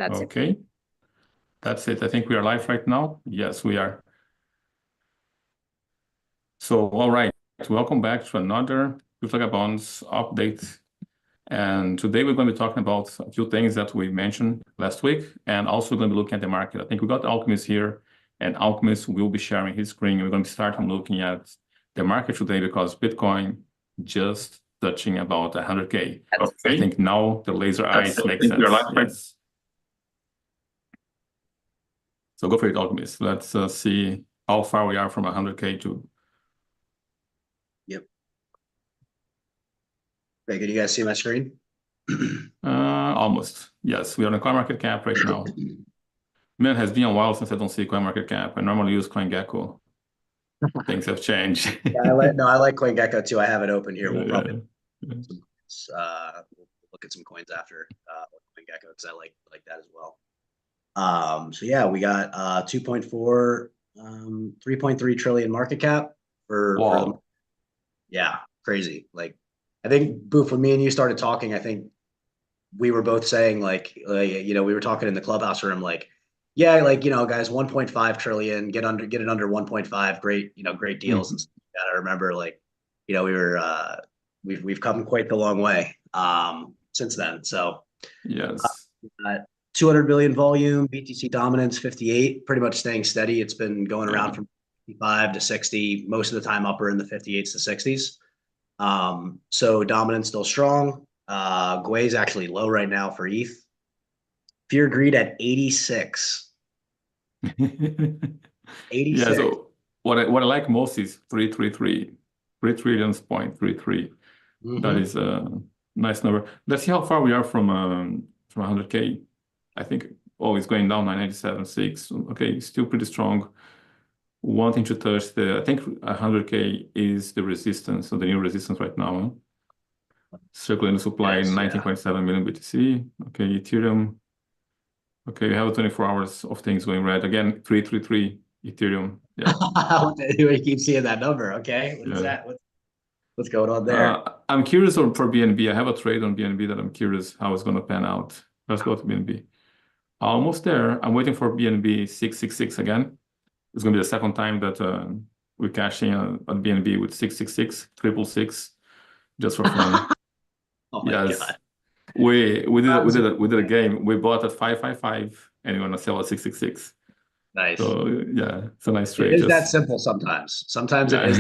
That's it. Okay, that's it. I think we are live right now. Yes, we are. So, all right, welcome back to another CryptoVagabonds update. And today we're going to be talking about a few things that we mentioned last week, and also going to be looking at the market. I think we got Alchemist here, and Alchemist will be sharing his screen. We're going to start looking at the market today because Bitcoin just touching about 100K. Okay. I think now the laser eyes make sense. Yes. So go for it, Alchemist. Let's see how far we are from 100K to. Yep. Okay, can you guys see my screen? Almost. Yes, we are on CoinMarketCap right now. Man, it has been a while since I don't see CoinMarketCap. I normally use CoinGecko. Things have changed. Yeah, I like CoinGecko too. I have it open here. We'll probably we'll look at some coins after CoinGecko because I like that as well. So yeah, we got 3.3 trillion market cap for yeah, crazy. Like I think Boof, when me and you started talking, I think we were both saying we were talking in the clubhouse room yeah, guys, 1.5 trillion, get it under 1.5, great deals and stuff like that. I remember we've come quite the long way since then. So yes. 200 billion volume, BTC dominance 58, pretty much staying steady. It's been going around from 55 to 60, most of the time upper in the 58s to 60s. So dominance still strong. Gwei is actually low right now for ETH. Fear greed at 86. 86. Yeah, 86. so what I like most is 333. 3 trillions point 33. That is a nice number. Let's see how far we are from 100K. I think it's going down 997.6. Okay, still pretty strong. Wanting to touch I think 100K is the resistance, so the new resistance right now. Circulating supply, yes, 19.7 million BTC. Okay, Ethereum. Okay, we have 24 hours of things going red. Again, 333 Ethereum. Yeah. We keep seeing that number. Okay, what is that? What's going on there? I'm curious for BNB. I have a trade on BNB that I'm curious how it's going to pan out. Let's go to BNB. Almost there. I'm waiting for BNB 666 again. It's going to be the second time that we're cashing on BNB with 666, 666, just for fun. Oh my God. We did a game. We bought at 555 and we're gonna sell at 666. Nice. So yeah, it's a nice trade. It is that simple sometimes. Sometimes it is.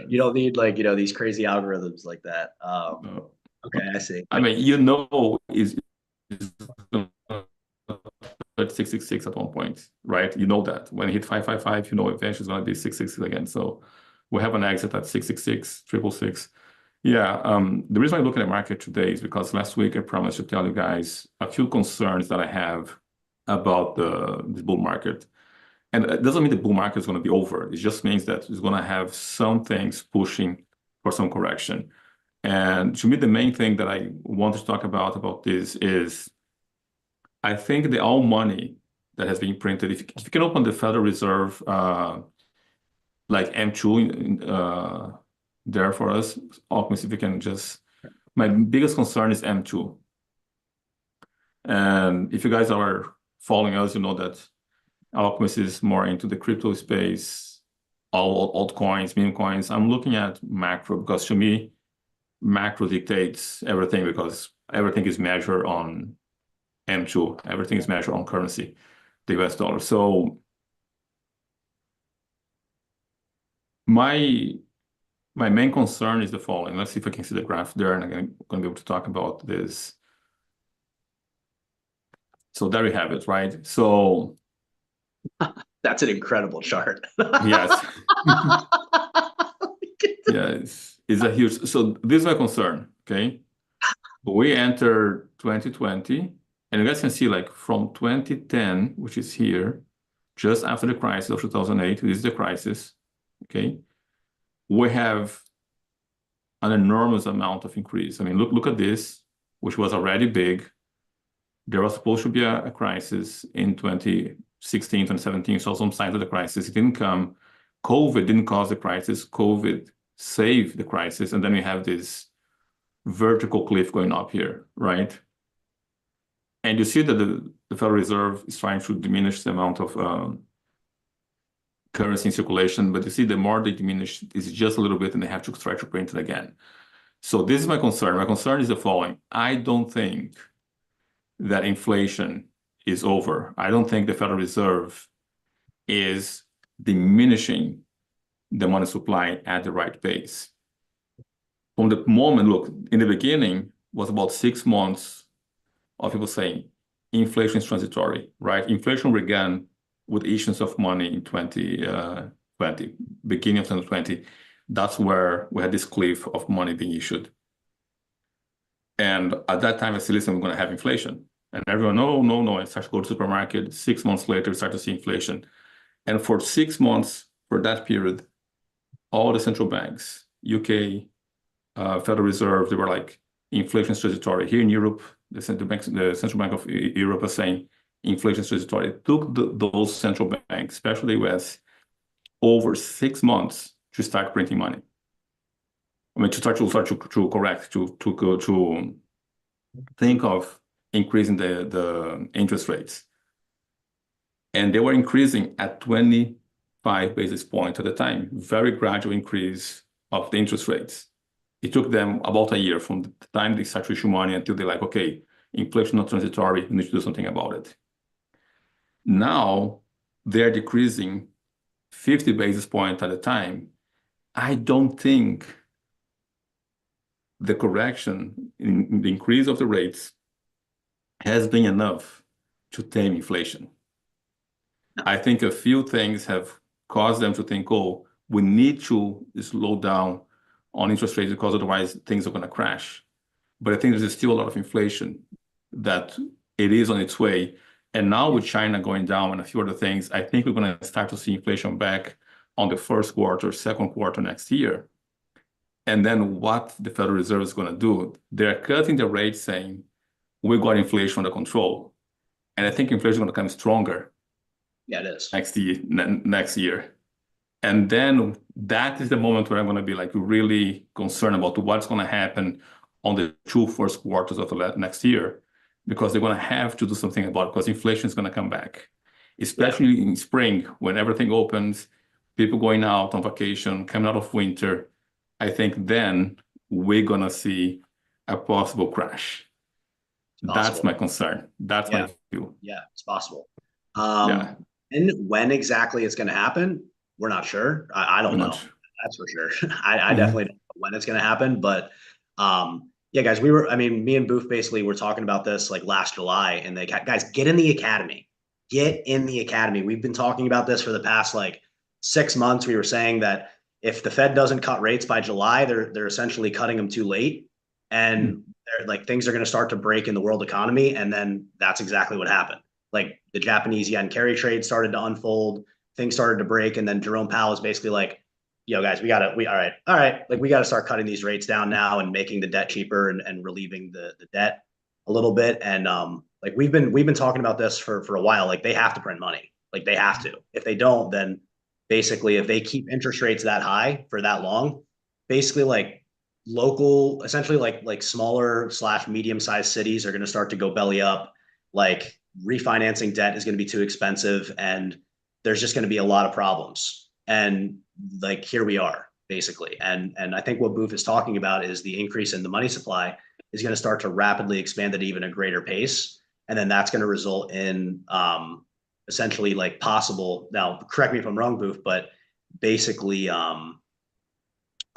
You don't need these crazy algorithms like that. Okay, I see. I mean, is 666 at one point, right? You know that when you hit 555, eventually it's going to be 666 again. So we have an exit at 666, 666. Yeah, the reason I look at the market today is because last week I promised to tell you guys a few concerns that I have about the bull market. And it doesn't mean the bull market is going to be over. It just means that it's going to have some things pushing for some correction. And to me, the main thing that I want to talk about this is I think the all money that has been printed, if you can open the Federal Reserve, like M2 there for us, Alchemist, if you can my biggest concern is M2. And if you guys are following us, you know that Alchemist is more into the crypto space, all altcoins, meme coins. I'm looking at macro because to me, macro dictates everything because everything is measured on M2. Everything is measured on currency, the US dollar. So my main concern is the following. Let's see if I can see the graph there, and I'm going to be able to talk about this. So there you have it, right? So that's an incredible chart. Yes. Yes, it's a huge. So this is my concern. Okay, we enter 2020, and you guys can see from 2010, which is here, just after the crisis of 2008. This is the crisis. Okay. We have an enormous amount of increase. I mean, look at this, which was already big. There was supposed to be a crisis in 2016, 2017, saw some signs of the crisis. It didn't come. COVID didn't cause the crisis. COVID saved the crisis. And then we have this vertical cliff going up here, right? And you see that the Federal Reserve is trying to diminish the amount of currency in circulation, but you see the more they diminish, it's just a little bit and they have to try to print it again. So this is my concern. My concern is the following. I don't think that inflation is over. I don't think the Federal Reserve is diminishing the money supply at the right pace. From the moment, look, in the beginning was about 6 months of people saying inflation is transitory, right? Inflation began with issuance of money in 2020, beginning of 2020. That's where we had this cliff of money being issued. And at that time, I said, listen, we're going to have inflation. And everyone, no. And start to go to the supermarket. 6 months later, we start to see inflation. And for 6 months, for that period, all the central banks, UK, Federal Reserve, they were like, inflation is transitory. Here in Europe, the Central Bank of Europe is saying inflation is transitory. It took those central banks, especially the US, over 6 months to start printing money. I mean, to think of increasing the interest rates. And they were increasing at 25 basis points at a time, very gradual increase of the interest rates. It took them about a year from the time they start to issue money until they're like, okay, inflation not transitory, we need to do something about it. Now they're decreasing 50 basis points at a time. I don't think the correction in the increase of the rates has been enough to tame inflation. I think a few things have caused them to think, oh, we need to slow down on interest rates because otherwise things are going to crash. But I think there's still a lot of inflation that it is on its way. And now with China going down and a few other things, I think we're going to start to see inflation back on the first quarter, second quarter next year. And then what the Federal Reserve is going to do, they're cutting the rate saying, we got inflation under control. And I think inflation is going to come stronger. Yeah, it is. Next year. And then that is the moment where I'm going to be like really concerned about what's going to happen on the 2 first quarters of the next year, because they're going to have to do something about it because inflation is going to come back, especially in spring when everything opens, people going out on vacation, coming out of winter. I think then we're going to see a possible crash. That's my concern. That's my view. Yeah, it's possible. And when exactly it's going to happen, we're not sure. I don't know. That's for sure. I definitely don't know when it's going to happen. But yeah, guys, me and Boof basically were talking about this like last July. And guys, get in the academy. Get in the academy. We've been talking about this for the past like 6 months. We were saying that if the Fed doesn't cut rates by July, they're essentially cutting them too late. And like things are going to start to break in the world economy. And then that's exactly what happened. Like the Japanese yen carry trade started to unfold, things started to break. And then Jerome Powell is basically like, yo, guys, all right. Like we got to start cutting these rates down now and making the debt cheaper and relieving the debt a little bit. And like we've been talking about this for a while. Like they have to print money. Like they have to. If they don't, then basically if they keep interest rates that high for that long, basically like essentially like smaller / medium-sized cities are going to start to go belly up. Like refinancing debt is going to be too expensive and there's just going to be a lot of problems. And like, here we are basically. And I think what Boof is talking about is the increase in the money supply is going to start to rapidly expand at even a greater pace. And then that's going to result in essentially like possible, now correct me if I'm wrong, Boof, but basically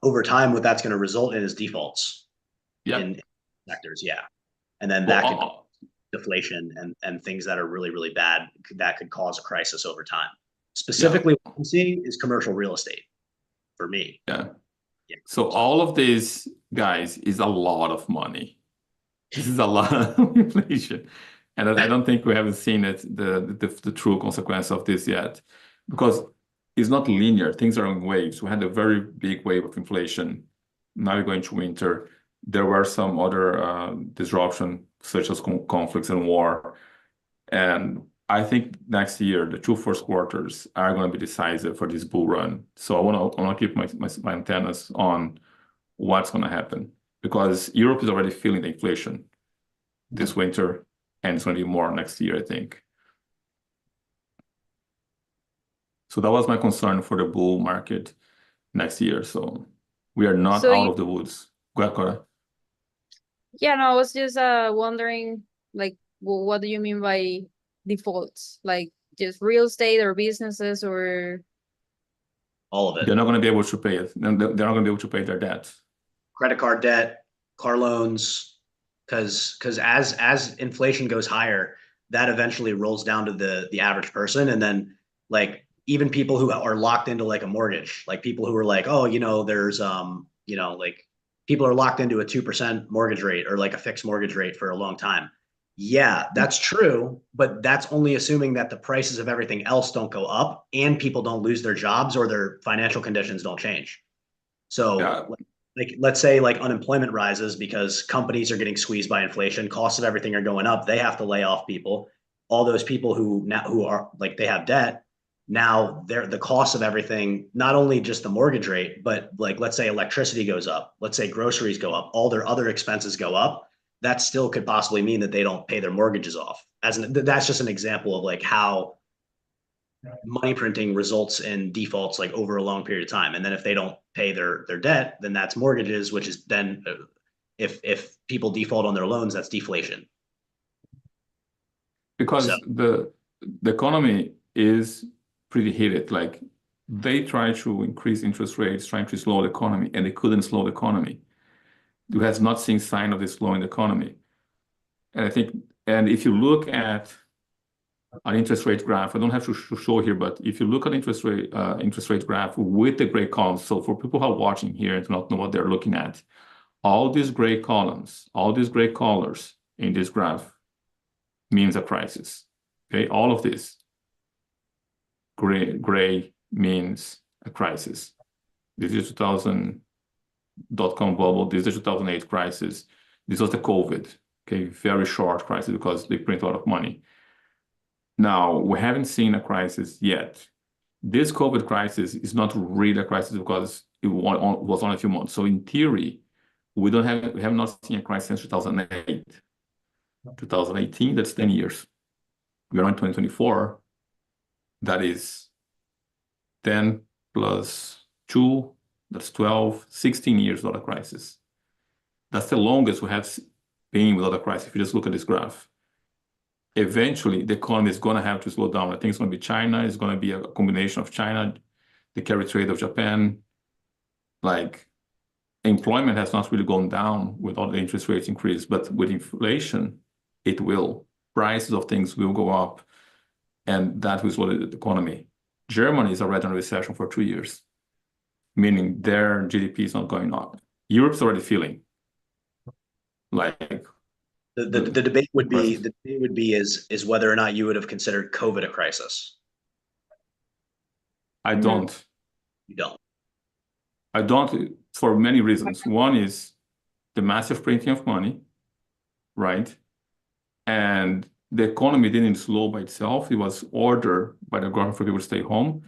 over time, what that's going to result in is defaults in sectors. Yeah. And then that could deflation and things that are really, really bad that could cause a crisis over time. Specifically, what I'm seeing is commercial real estate for me. Yeah. So all of this, guys, is a lot of money. This is a lot of inflation. And I don't think we haven't seen the true consequence of this yet, because it's not linear. Things are in waves. We had a very big wave of inflation. Now we're going to winter. There were some other disruption, such as conflicts and war. And I think next year, the 2 first quarters are going to be decisive for this bull run. So I want to keep my antennas on what's going to happen, because Europe is already feeling the inflation this winter, and it's going to be more next year, I think. So that was my concern for the bull market next year. So we are not out of the woods. Go ahead, Cora. Yeah, no, I was just wondering, like, what do you mean by defaults? Like just real estate or businesses or all of it? They're not going to be able to pay it. They're not going to be able to pay their debt. Credit card debt, car loans, because as inflation goes higher, that eventually rolls down to the average person, and then like even people who are locked into like a mortgage, like people who are like, oh, there's like people are locked into a 2% mortgage rate or like a fixed mortgage rate for a long time. Yeah, that's true, but that's only assuming that the prices of everything else don't go up and people don't lose their jobs or their financial conditions don't change. So Yeah. like let's say like unemployment rises because companies are getting squeezed by inflation, costs of everything are going up, they have to lay off people. All those people who are like they have debt, now the cost of everything, not only just the mortgage rate, but like let's say electricity goes up, let's say groceries go up, all their other expenses go up. That still could possibly mean that they don't pay their mortgages off. That's just an example of like how money printing results in defaults like over a long period of time. And then if they don't pay their debt, then that's mortgages, which is then if people default on their loans, that's deflation. Because the economy is pretty heated. Like they try to increase interest rates, trying to slow the economy, and they couldn't slow the economy. You have not seen sign of this slowing the economy. And I think, and if you look at an interest rate graph, I don't have to show here, but if you look at interest rate graph with the gray columns, so for people who are watching here and do not know what they're looking at, all these gray columns, all these gray colors in this graph means a crisis. Okay, all of this gray means a crisis. This is 2000 dot-com bubble. This is the 2008 crisis. This was the COVID. Okay, very short crisis because they print a lot of money. Now, we haven't seen a crisis yet. This COVID crisis is not really a crisis because it was only a few months. So in theory, we have not seen a crisis since 2008. 2018, that's 10 years. We are in 2024. That is 10 plus 2, that's 12, 16 years without a crisis. That's the longest we have been without a crisis if you just look at this graph. Eventually, the economy is going to have to slow down. I think it's going to be China. It's going to be a combination of China, the carry trade of Japan. Like employment has not really gone down with all the interest rates increase, but with inflation, it will. Prices of things will go up, and that will slow the economy. Germany is already in a recession for 2 years, meaning their GDP is not going up. Europe's already feeling like the debate would be is whether or not you would have considered COVID a crisis. I don't. You don't. I don't for many reasons. One is the massive printing of money, right? And the economy didn't slow by itself. It was ordered by the government for people to stay home.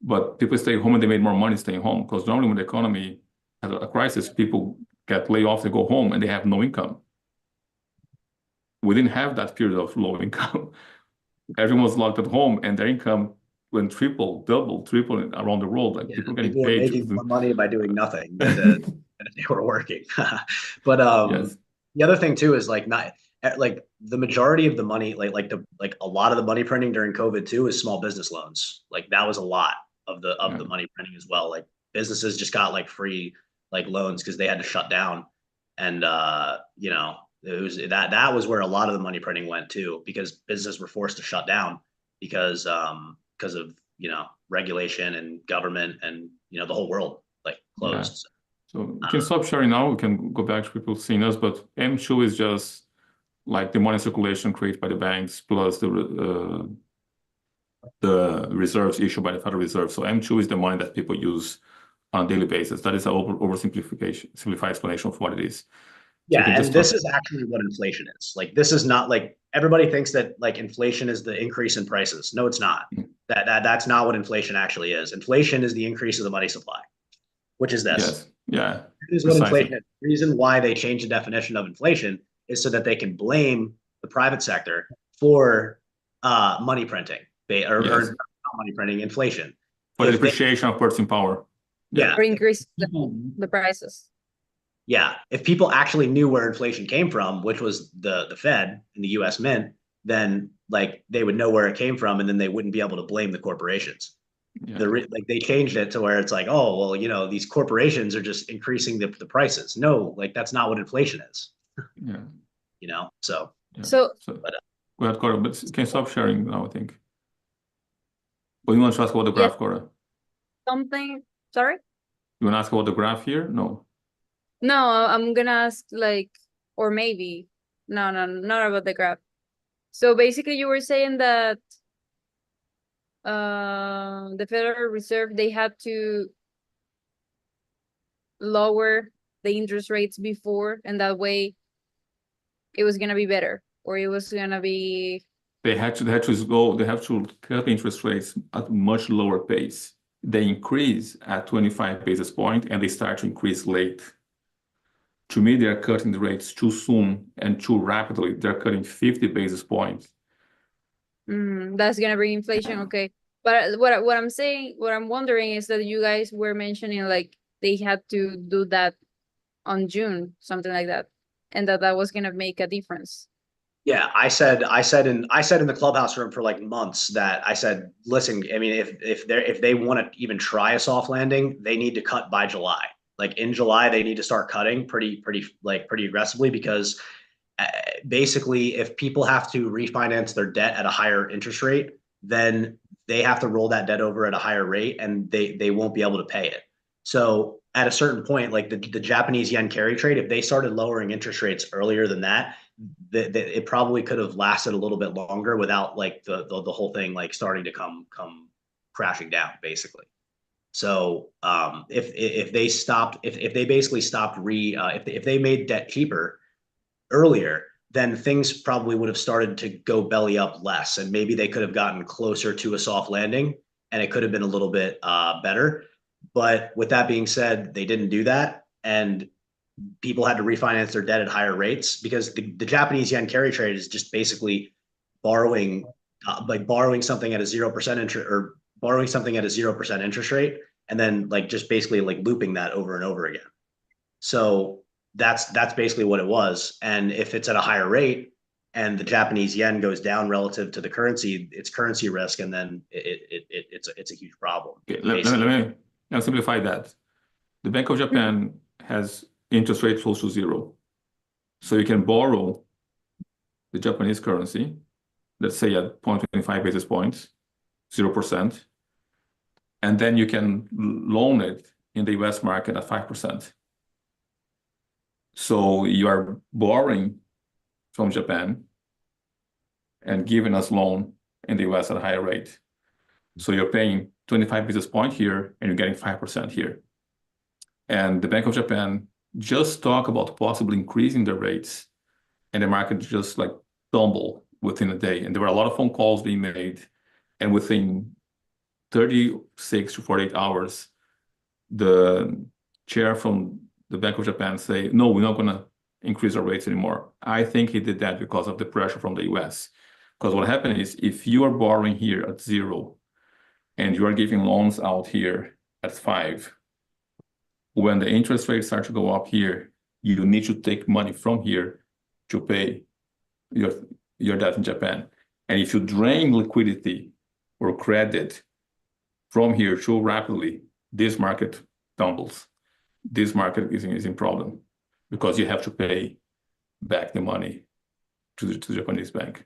But people stay home and they made more money staying home. Because normally when the economy has a crisis, people get laid off, they go home and they have no income. We didn't have that period of low income. Everyone was locked at home and their income went triple around the world. Like people getting paid. Making more money by doing nothing than they were working. But yes. The other thing too is like the majority of the money, like a lot of the money printing during COVID too is small business loans. Like that was a lot of the money printing as well. Like businesses just got like free like loans because they had to shut down, and it was that was where a lot of the money printing went too, because businesses were forced to shut down because of regulation and government and the whole world like closed. Yeah. So we can stop sharing now. We can go back to people seeing us, but M2 is just like the money circulation created by the banks plus the reserves issued by the Federal Reserve. So M2 is the money that people use on a daily basis. That is an simplified explanation of what it is. Yeah, and this is actually what inflation is. Like, this is not like everybody thinks that like inflation is the increase in prices. No, it's not. That's not what inflation actually is. Inflation is the increase of the money supply, which is this. Yes. Yeah. This is what inflation is. The reason why they changed the definition of inflation is so that they can blame the private sector for money printing or not money printing, inflation. For the depreciation of purchasing power. Yeah. Or increase the prices. Yeah. If people actually knew where inflation came from, which was the Fed and the US Mint, then like they would know where it came from, and then they wouldn't be able to blame the corporations. Yeah. Like they changed it to where it's like, oh, well, you know, these corporations are just increasing the prices. No, like that's not what inflation is. Yeah. You know, so. Yeah. So But, go ahead, Cora, but can you stop sharing now, I think. But you want to ask about the graph, Cora? something, sorry? You want to ask about the graph here? No. No, I'm gonna ask like, or maybe, no, not about the graph. So basically you were saying that the Federal Reserve, they had to lower the interest rates before, and that way it was gonna be better, or it was gonna be. They have to cut interest rates at much lower pace. They increase at 25 basis points and they start to increase late. To me, they are cutting the rates too soon and too rapidly. They're cutting 50 basis points. That's gonna bring inflation, okay. But what I'm saying, what I'm wondering is that you guys were mentioning like they had to do that on June, something like that, and that was gonna make a difference. yeah, I said in the clubhouse room for like months that I said, listen, I mean, if they want to even try a soft landing, they need to cut by July. Like in July, they need to start cutting pretty aggressively, because basically if people have to refinance their debt at a higher interest rate, then they have to roll that debt over at a higher rate, and they won't be able to pay it. So at a certain point, like the Japanese yen carry trade, if they started lowering interest rates earlier than that, it probably could have lasted a little bit longer without like the whole thing like starting to come crashing down, basically. So if they stopped, if they basically stopped if they made debt cheaper earlier, then things probably would have started to go belly up less, and maybe they could have gotten closer to a soft landing, and it could have been a little bit better. But with that being said, they didn't do that, and people had to refinance their debt at higher rates, because the Japanese yen carry trade is just basically borrowing something at a 0% interest, or borrowing something at a 0% interest rate, and then like just basically like looping that over and over again. So that's basically what it was. And if it's at a higher rate and the Japanese yen goes down relative to the currency, it's currency risk, and then it's a huge problem. Okay, let me simplify that. The Bank of Japan has interest rate close to zero. So you can borrow the Japanese currency, let's say at 0.25 basis points, 0%, and then you can loan it in the US market at 5%. So you are borrowing from Japan and giving us loan in the US at a higher rate. So you're paying 25 basis points here and you're getting 5% here. And the Bank of Japan just talk about possibly increasing the rates, and the market just like tumble within a day. And there were a lot of phone calls being made, and within 36 to 48 hours, the chair from the Bank of Japan say, no, we're not going to increase our rates anymore. I think he did that because of the pressure from the US. Because what happened is, if you are borrowing here at 0 and you are giving loans out here at 5, when the interest rates start to go up here, you need to take money from here to pay your debt in Japan. And if you drain liquidity or credit from here too rapidly, this market tumbles. This market is in problem, because you have to pay back the money to the Japanese bank.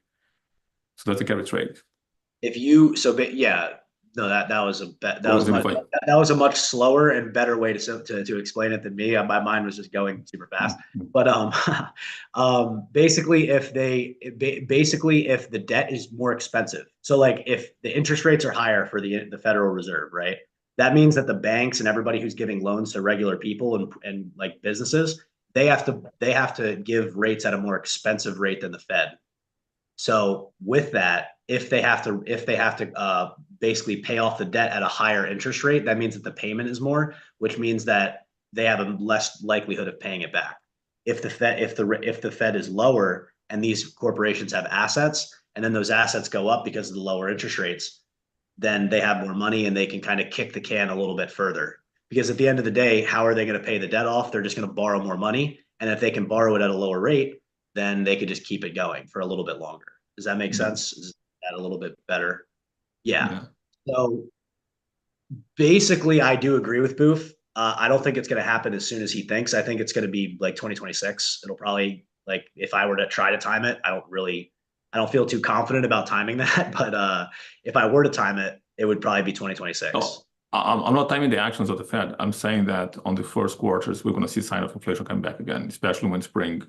So that's a carry trade. That was a much slower and better way to explain it than me. My mind was just going super fast. But basically, if the debt is more expensive, so like if the interest rates are higher for the Federal Reserve, right? That means that the banks and everybody who's giving loans to regular people and like businesses, they have to give rates at a more expensive rate than the Fed. So with that, if they have to basically pay off the debt at a higher interest rate, that means that the payment is more, which means that they have a less likelihood of paying it back. If the Fed is lower, and these corporations have assets, and then those assets go up because of the lower interest rates, then they have more money and they can kind of kick the can a little bit further. Because at the end of the day, how are they going to pay the debt off? They're just going to borrow more money. And if they can borrow it at a lower rate, then they could just keep it going for a little bit longer. Does that make sense? Is that a little bit better? Yeah. So basically, I do agree with Booth. I don't think it's going to happen as soon as he thinks. I think it's going to be like 2026. It'll probably, like, if I were to try to time it, I don't feel too confident about timing that. But if I were to time it, it would probably be 2026. Oh, I'm not timing the actions of the Fed. I'm saying that on the first quarters, we're going to see sign of inflation come back again, especially when spring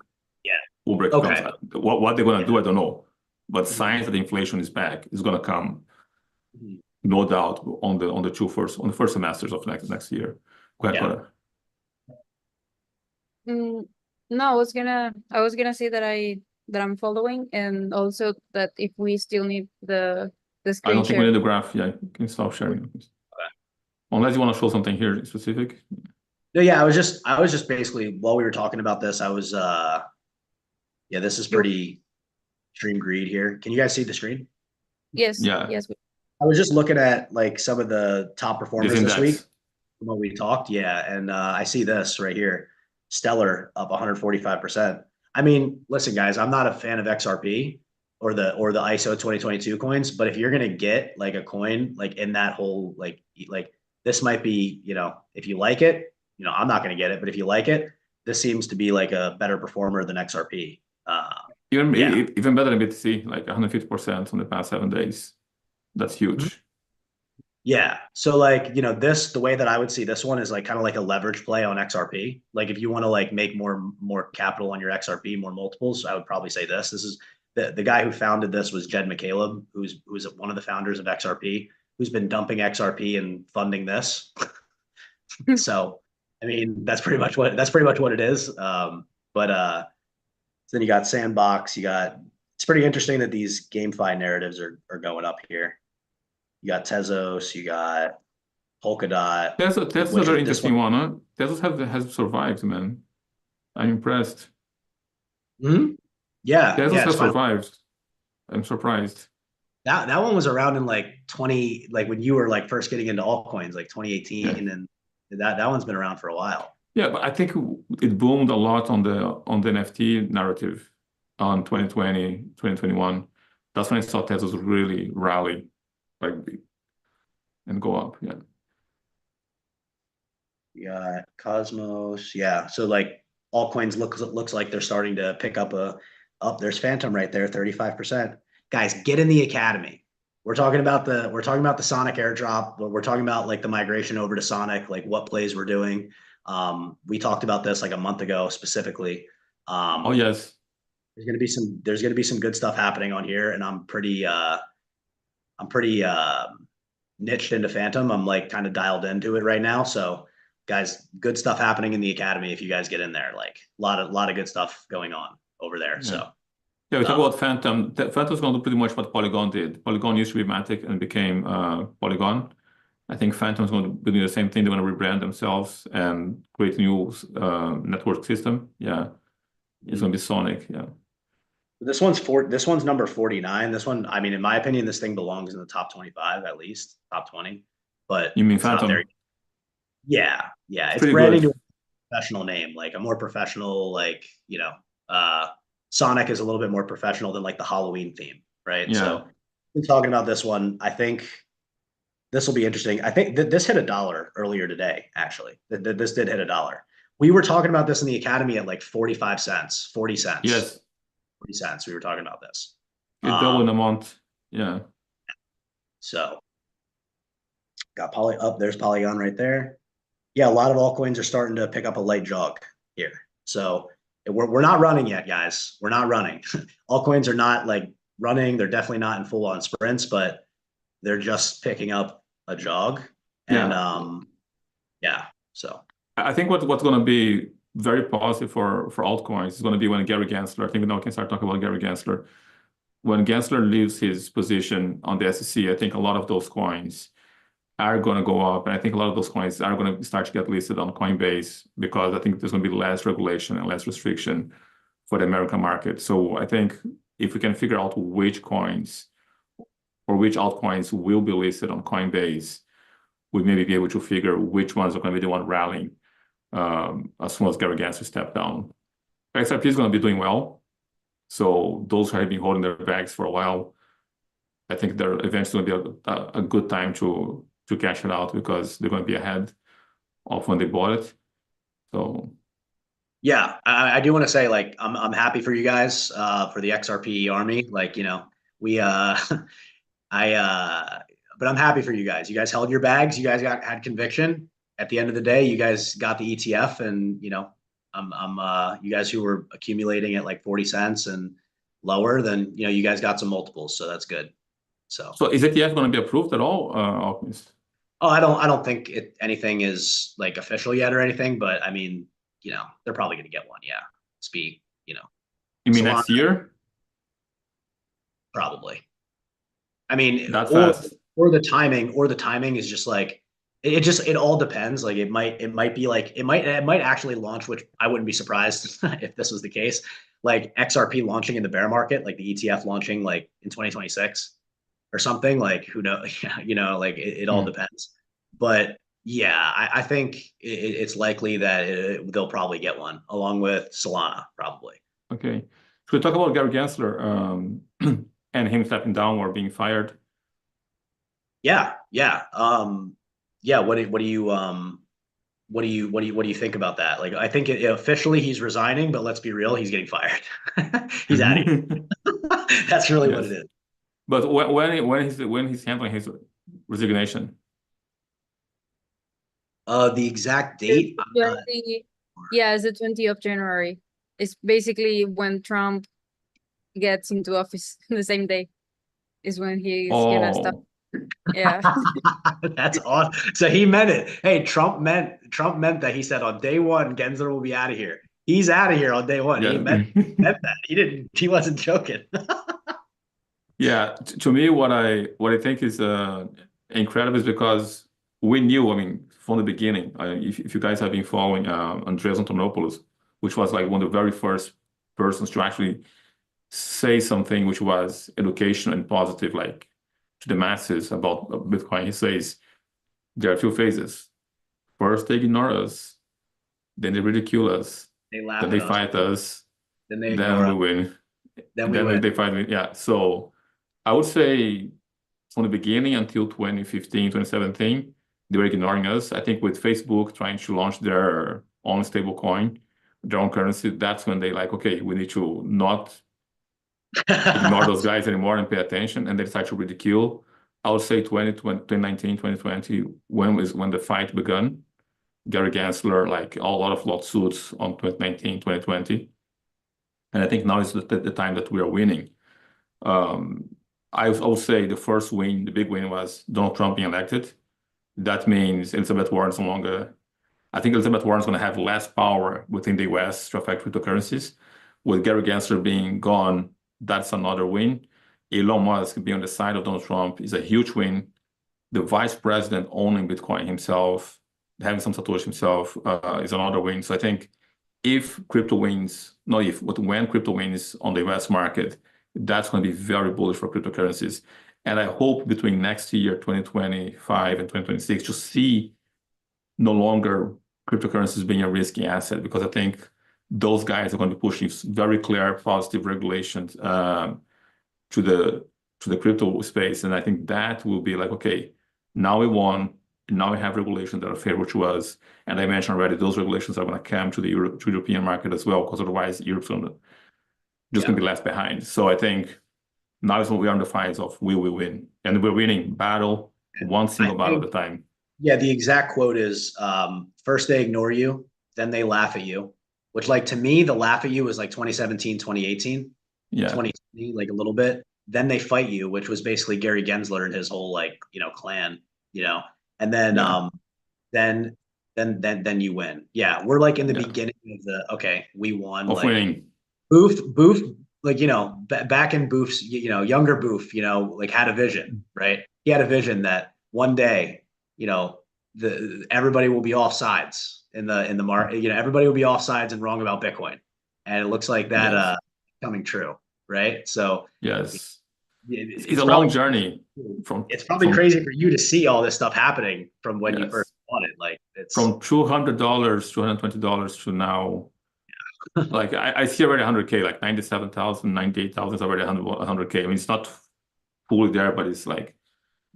will break. Okay. What they're going to do, I don't know. But signs that the inflation is back is going to come, no doubt, on the first semesters of next year. Go ahead, Clara. No, I was gonna say that I'm following, and also that if we still need the screen I don't think share. we need the graph. Yeah, you can stop sharing. Okay. Unless you want to show something here specific. No, yeah, I was just basically, while we were talking about this, I was this is pretty extreme greed here. Can you guys see the screen? Yes. Yeah. Yes. I was just looking at like some of the top performers this week from what we talked. Yeah. And I see this right here. Stellar up 145%. I mean, listen, guys, I'm not a fan of XRP or the ISO 2022 coins, but if you're gonna get like a coin like in that whole like this might be, if you like it, I'm not gonna get it, but if you like it, this seems to be like a better performer than XRP. Even better than BTC, like 150% on the past 7 days. That's huge. Yeah. So like, the way that I would see this one is like kind of like a leverage play on XRP. Like if you want to like make more capital on your XRP, more multiples, I would probably say this. This is the guy who founded this was Jed McCaleb, who's one of the founders of XRP, who's been dumping XRP and funding this. So, I mean, that's pretty much what it is. But then you got Sandbox, it's pretty interesting that these GameFi narratives are going up here. You got Tezos, you got Polkadot. Tesla's a very interesting one, huh? Tezos has survived, man. I'm impressed. Mm-hmm. Yeah. Tezos has survived. I'm surprised. That one was around in like 20, like when you were like first getting into altcoins, like 2018, and that one's been around for a while. Yeah, but I think it boomed a lot on the NFT narrative on 2020, 2021. That's when I saw Tezos really rally and go up. Yeah. You got Cosmos. Yeah. So like altcoins looks like they're starting to pick up there's Phantom right there, 35%. Guys, get in the academy. We're talking about the Sonic airdrop, but we're talking about like the migration over to Sonic, like what plays we're doing. We talked about this like a month ago specifically. Oh yes. There's gonna be some good stuff happening on here, and I'm pretty niched into Phantom. I'm like kind of dialed into it right now. So guys, good stuff happening in the academy if you guys get in there. Like a lot of good stuff going on over there. Yeah. So yeah, we talk about Phantom. Phantom's going to do pretty much what Polygon did. Polygon used to be Matic and became Polygon. I think Phantom's going to be doing the same thing. They're going to rebrand themselves and create a new network system. Yeah, it's going to be Sonic. Yeah. This one's number 49. This one, I mean, in my opinion, this thing belongs in the top 25 at least, top 20. But you mean Phantom? Yeah. It's branding to a professional name, like a more professional, like Sonic is a little bit more professional than like the Halloween theme, right? Yeah. So we're talking about this one. I think this will be interesting. I think this hit $1 earlier today, actually. This did hit $1. We were talking about this in the academy at like 45 cents, 40 cents. Yes. 40 cents. We were talking about this. It doubled in a month. Yeah. So got there's Polygon right there. Yeah, a lot of altcoins are starting to pick up a light jog here. So we're not running yet, guys. We're not running. Altcoins are not like running. They're definitely not in full on sprints, but they're just picking up a jog. And so I think what's going to be very positive for altcoins is going to be when Gary Gensler, I think now we can start talking about Gary Gensler. When Gensler leaves his position on the SEC, I think a lot of those coins are going to go up. And I think a lot of those coins are going to start to get listed on Coinbase because I think there's going to be less regulation and less restriction for the American market. So I think if we can figure out which coins or which altcoins will be listed on Coinbase, we maybe be able to figure which ones are going to be the one rallying as soon as Gary Gensler step down. XRP is going to be doing well. So those who have been holding their bags for a while, I think they're eventually going to be a good time to cash it out because they're going to be ahead of when they bought it. So yeah, I do want to say, like, I'm happy for you guys, for the XRP army. Like, you know, we but I'm happy for you guys. You guys held your bags. You guys had conviction. At the end of the day, you guys got the ETF, and you know, you guys who were accumulating at like 40 cents and lower, then you know, you guys got some multiples, so that's good. So is ETF going to be approved at all, Alchemist? oh, I don't think anything is like official yet or anything, but I mean, you know, they're probably going to get one. Yeah, speak. You know, You mean Solana, next year? probably. I mean, That fast? or the timing is just like it all depends. Like it might be like it might actually launch, which I wouldn't be surprised if this was the case. Like XRP launching in the bear market, like the ETF launching like in 2026 or something. Like who knows? You know, like it all depends. But yeah, I think it's likely that they'll probably get one along with Solana, probably. Okay. So we talk about Gary Gensler and him stepping down or being fired. Yeah. Yeah. What do you think about that? Like, I think officially he's resigning, but let's be real, he's getting fired. He's out of here. That's really what it is. But when he's handling his resignation? The exact date. Yeah, it's the 20th of January. It's basically when Trump gets into office the same day is when he's gonna stop. Yeah. That's awesome. So he meant it. Hey, Trump meant that. He said on day one, Gensler will be out of here. He's out of here on day one. Yeah. He meant that. He wasn't joking. Yeah, to me, what I think is incredible is because we knew, I mean, from the beginning, if you guys have been following Andreas Antonopoulos, which was like one of the very first persons to actually say something which was educational and positive, like to the masses about Bitcoin. He says there are two phases. First, they ignore us, then they ridicule us, They laugh then at they fight us, then they then we win. Then we win. They fight me. Yeah, so I would say from the beginning until 2015, 2017, they were ignoring us. I think with Facebook trying to launch their own stable coin, their own currency, that's when they like, okay, we need to not ignore those guys anymore and pay attention. And they decide to ridicule. I would say 2019, 2020, when the fight began. Gary Gensler, like a lot of lawsuits on 2019, 2020. And I think now is the time that we are winning. I would say the first win, the big win, was Donald Trump being elected. That means Elizabeth Warren's no longer. I think Elizabeth Warren's going to have less power within the US to affect cryptocurrencies. With Gary Gensler being gone, that's another win. Elon Musk being on the side of Donald Trump is a huge win. The vice president owning Bitcoin himself, having some Satoshi himself, is another win. So I think if crypto wins, not if, but when crypto wins on the US market, that's going to be very bullish for cryptocurrencies. And I hope between next year, 2025 and 2026, to see no longer cryptocurrencies being a risky asset, because I think those guys are going to be pushing very clear positive regulations to the crypto space. And I think that will be like, okay, now we won. Now we have regulations that are favorable to us. And I mentioned already, those regulations are going to come to the European market as well, because otherwise Europe's going to be left behind. So I think now is when we are in the fights of will we win? And we're winning battle, one single battle at a time. Yeah, the exact quote is, first they ignore you, then they laugh at you, which, like, to me, the laugh at you was like 2017, 2018, 2020, like a little bit. Then they fight you, which was basically Gary Gensler and his whole, like, you know, clan, you know, and then then you win. Yeah, we're like in the beginning of the, we won. Of winning. Boof, like, you know, back in Boof's, you know, younger Boof, you know, like had a vision, right? He had a vision that one day, you know, everybody will be off sides in the market, you know, everybody will be off sides and wrong about Bitcoin. and it looks like that Yes. coming true, right? So Yes. It's it's a long probably journey from crazy for you to see all this stuff happening from when you first yes, bought it. Like it's from $200, $220 to now. Like I see already 100K, like 97,000, 98,000 is already 100K. I mean, it's not fully there, but it's like,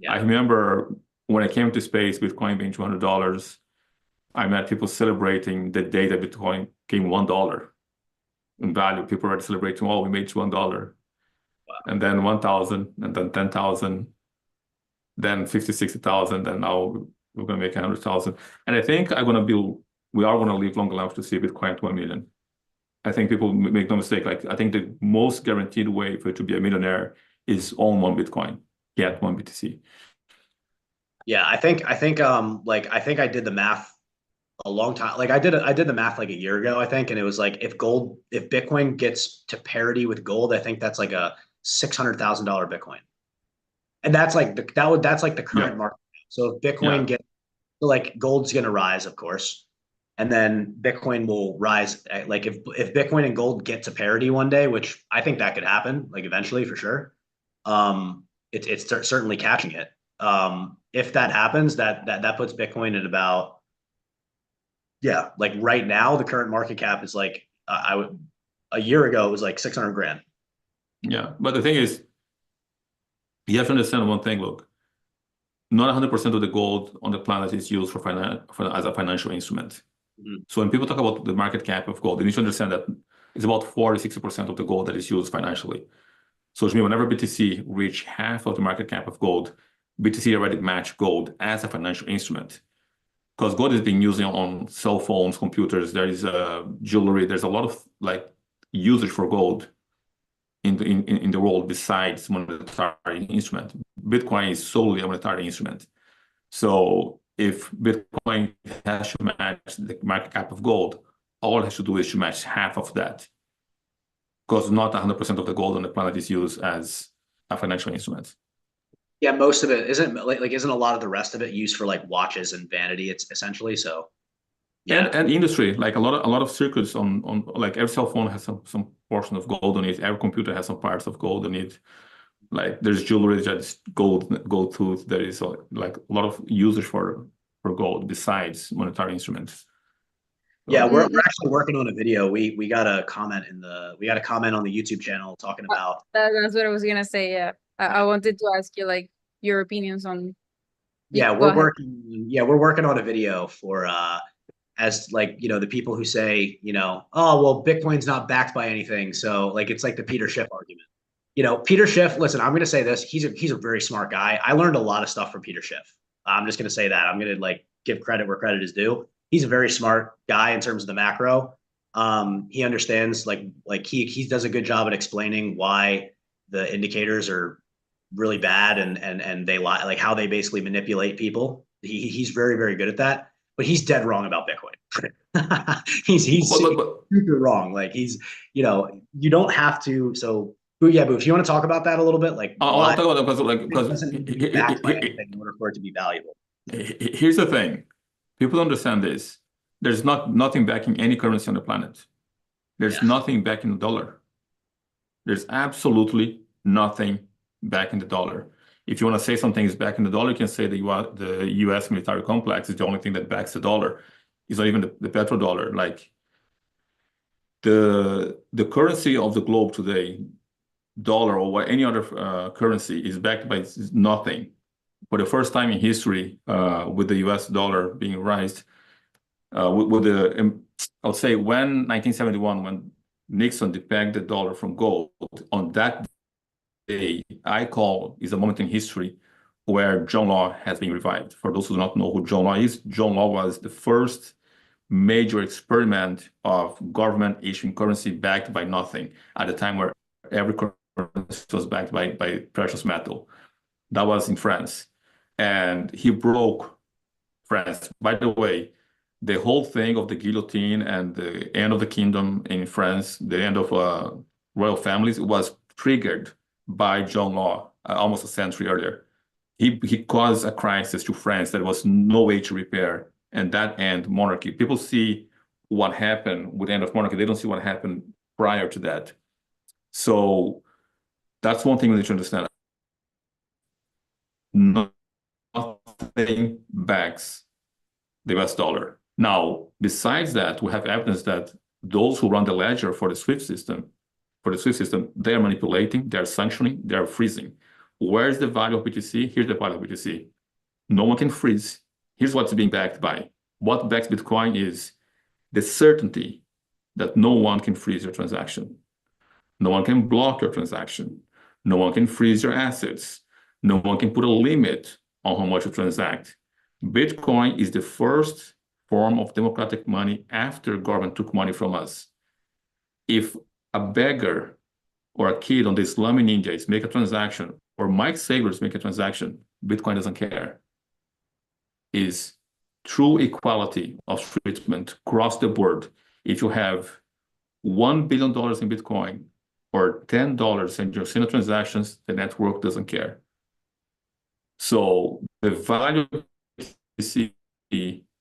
I remember when I came to space, Bitcoin being $200, I met people celebrating the day that Bitcoin came $1 in value. People were celebrating, oh, we made $1. And then 1,000, and then 10,000, then 50, 60,000, and now we're going to make 100,000. And I think we are going to live long enough to see Bitcoin to 1 million. I think people make no mistake. Like, I think the most guaranteed way for you to be a millionaire is own one Bitcoin, get one BTC. Yeah, I think like I think I did the math a long time. Like I did the math like a year ago, I think, and it was like if Bitcoin gets to parity with gold, I think that's like a $600,000 Bitcoin. And that's like that's like the current market. So if Bitcoin gets, so like gold's gonna rise, of course, and then Bitcoin will rise. Like if Bitcoin and gold get to parity one day, which I think that could happen, like eventually for sure. It's certainly catching it. If that happens, that puts Bitcoin at about, yeah, like right now the current market cap is like a year ago it was like 600 grand. Yeah, but the thing is, you have to understand one thing. Look, not 100% of the gold on the planet is used as a financial instrument. So when people talk about the market cap of gold, they need to understand that it's about 40-60% of the gold that is used financially. So which means whenever BTC reach half of the market cap of gold, BTC already matched gold as a financial instrument. Because gold is being used on cell phones, computers, there is jewelry, there's a lot of like usage for gold in the world besides monetary instrument. Bitcoin is solely a monetary instrument. So if Bitcoin has to match the market cap of gold, all it has to do is to match half of that. Because not 100% of the gold on the planet is used as a financial instrument. Yeah, most of it isn't isn't a lot of the rest of it used for like watches and vanity. It's essentially so. Yeah, and industry, like a lot of circuits on like every cell phone has some portion of gold on it. Every computer has some parts of gold on it. Like there's jewelry that's gold tooth. There is like a lot of usage for gold besides monetary instruments. Yeah, we're actually working on a video. We got a comment on the YouTube channel talking about that's what I was gonna say. Yeah, I wanted to ask you like your opinions on. Yeah, Go we're ahead. working on a video for as like, you know, the people who say, you know, oh well, Bitcoin's not backed by anything, so like it's like the Peter Schiff argument. You know, Peter Schiff, listen, I'm gonna say this, he's a very smart guy. I learned a lot of stuff from Peter Schiff. I'm just gonna say that. I'm gonna like give credit where credit is due. He's a very smart guy in terms of the macro. He understands like he does a good job at explaining why the indicators are really bad and they lie, like how they basically manipulate people. He's very, very good at that, but he's dead wrong about Bitcoin. he's super wrong. Like he's, you know, you don't have to. So yeah, but if you want to talk about that a little bit, like I'll talk about that it doesn't need to be backed by anything in order for it to be valuable. Here's the thing. People understand this. There's nothing backing any currency on the planet. There's nothing backing the dollar. There's absolutely nothing backing the dollar. If you want to say something is backing the dollar, you can say the US military complex is the only thing that backs the dollar. It's not even the petrodollar. Like the currency of the globe today, dollar or any other currency, is backed by nothing. For the first time in history, with the US dollar being raised, with the, I'll say when 1971, when Nixon depegged the dollar from gold, on that day, I call is a moment in history where John Law has been revived. For those who do not know who John Law is, John Law was the first major experiment of government issuing currency backed by nothing at a time where every currency was backed by precious metal. That was in France. And he broke France. By the way, the whole thing of the guillotine and the end of the kingdom in France, the end of royal families, was triggered by John Law almost a century earlier. He caused a crisis to France that was no way to repair, and that end monarchy. People see what happened with the end of monarchy. They don't see what happened prior to that. So that's one thing we need to understand. Nothing backs the US dollar. Now, besides that, we have evidence that those who run the ledger for the SWIFT system, they are manipulating, they are sanctioning, they are freezing. Where is the value of BTC? Here's the value of BTC. No one can freeze. Here's what's being backed by. What backs Bitcoin is the certainty that no one can freeze your transaction. No one can block your transaction. No one can freeze your assets. No one can put a limit on how much you transact. Bitcoin is the first form of democratic money after government took money from us. If a beggar or a kid on the Islamic ninjas make a transaction, or Mike Sabers make a transaction, Bitcoin doesn't care. Is true equality of treatment across the board. If you have $1 billion in Bitcoin or $10 in your single transactions, the network doesn't care. So the value of BTC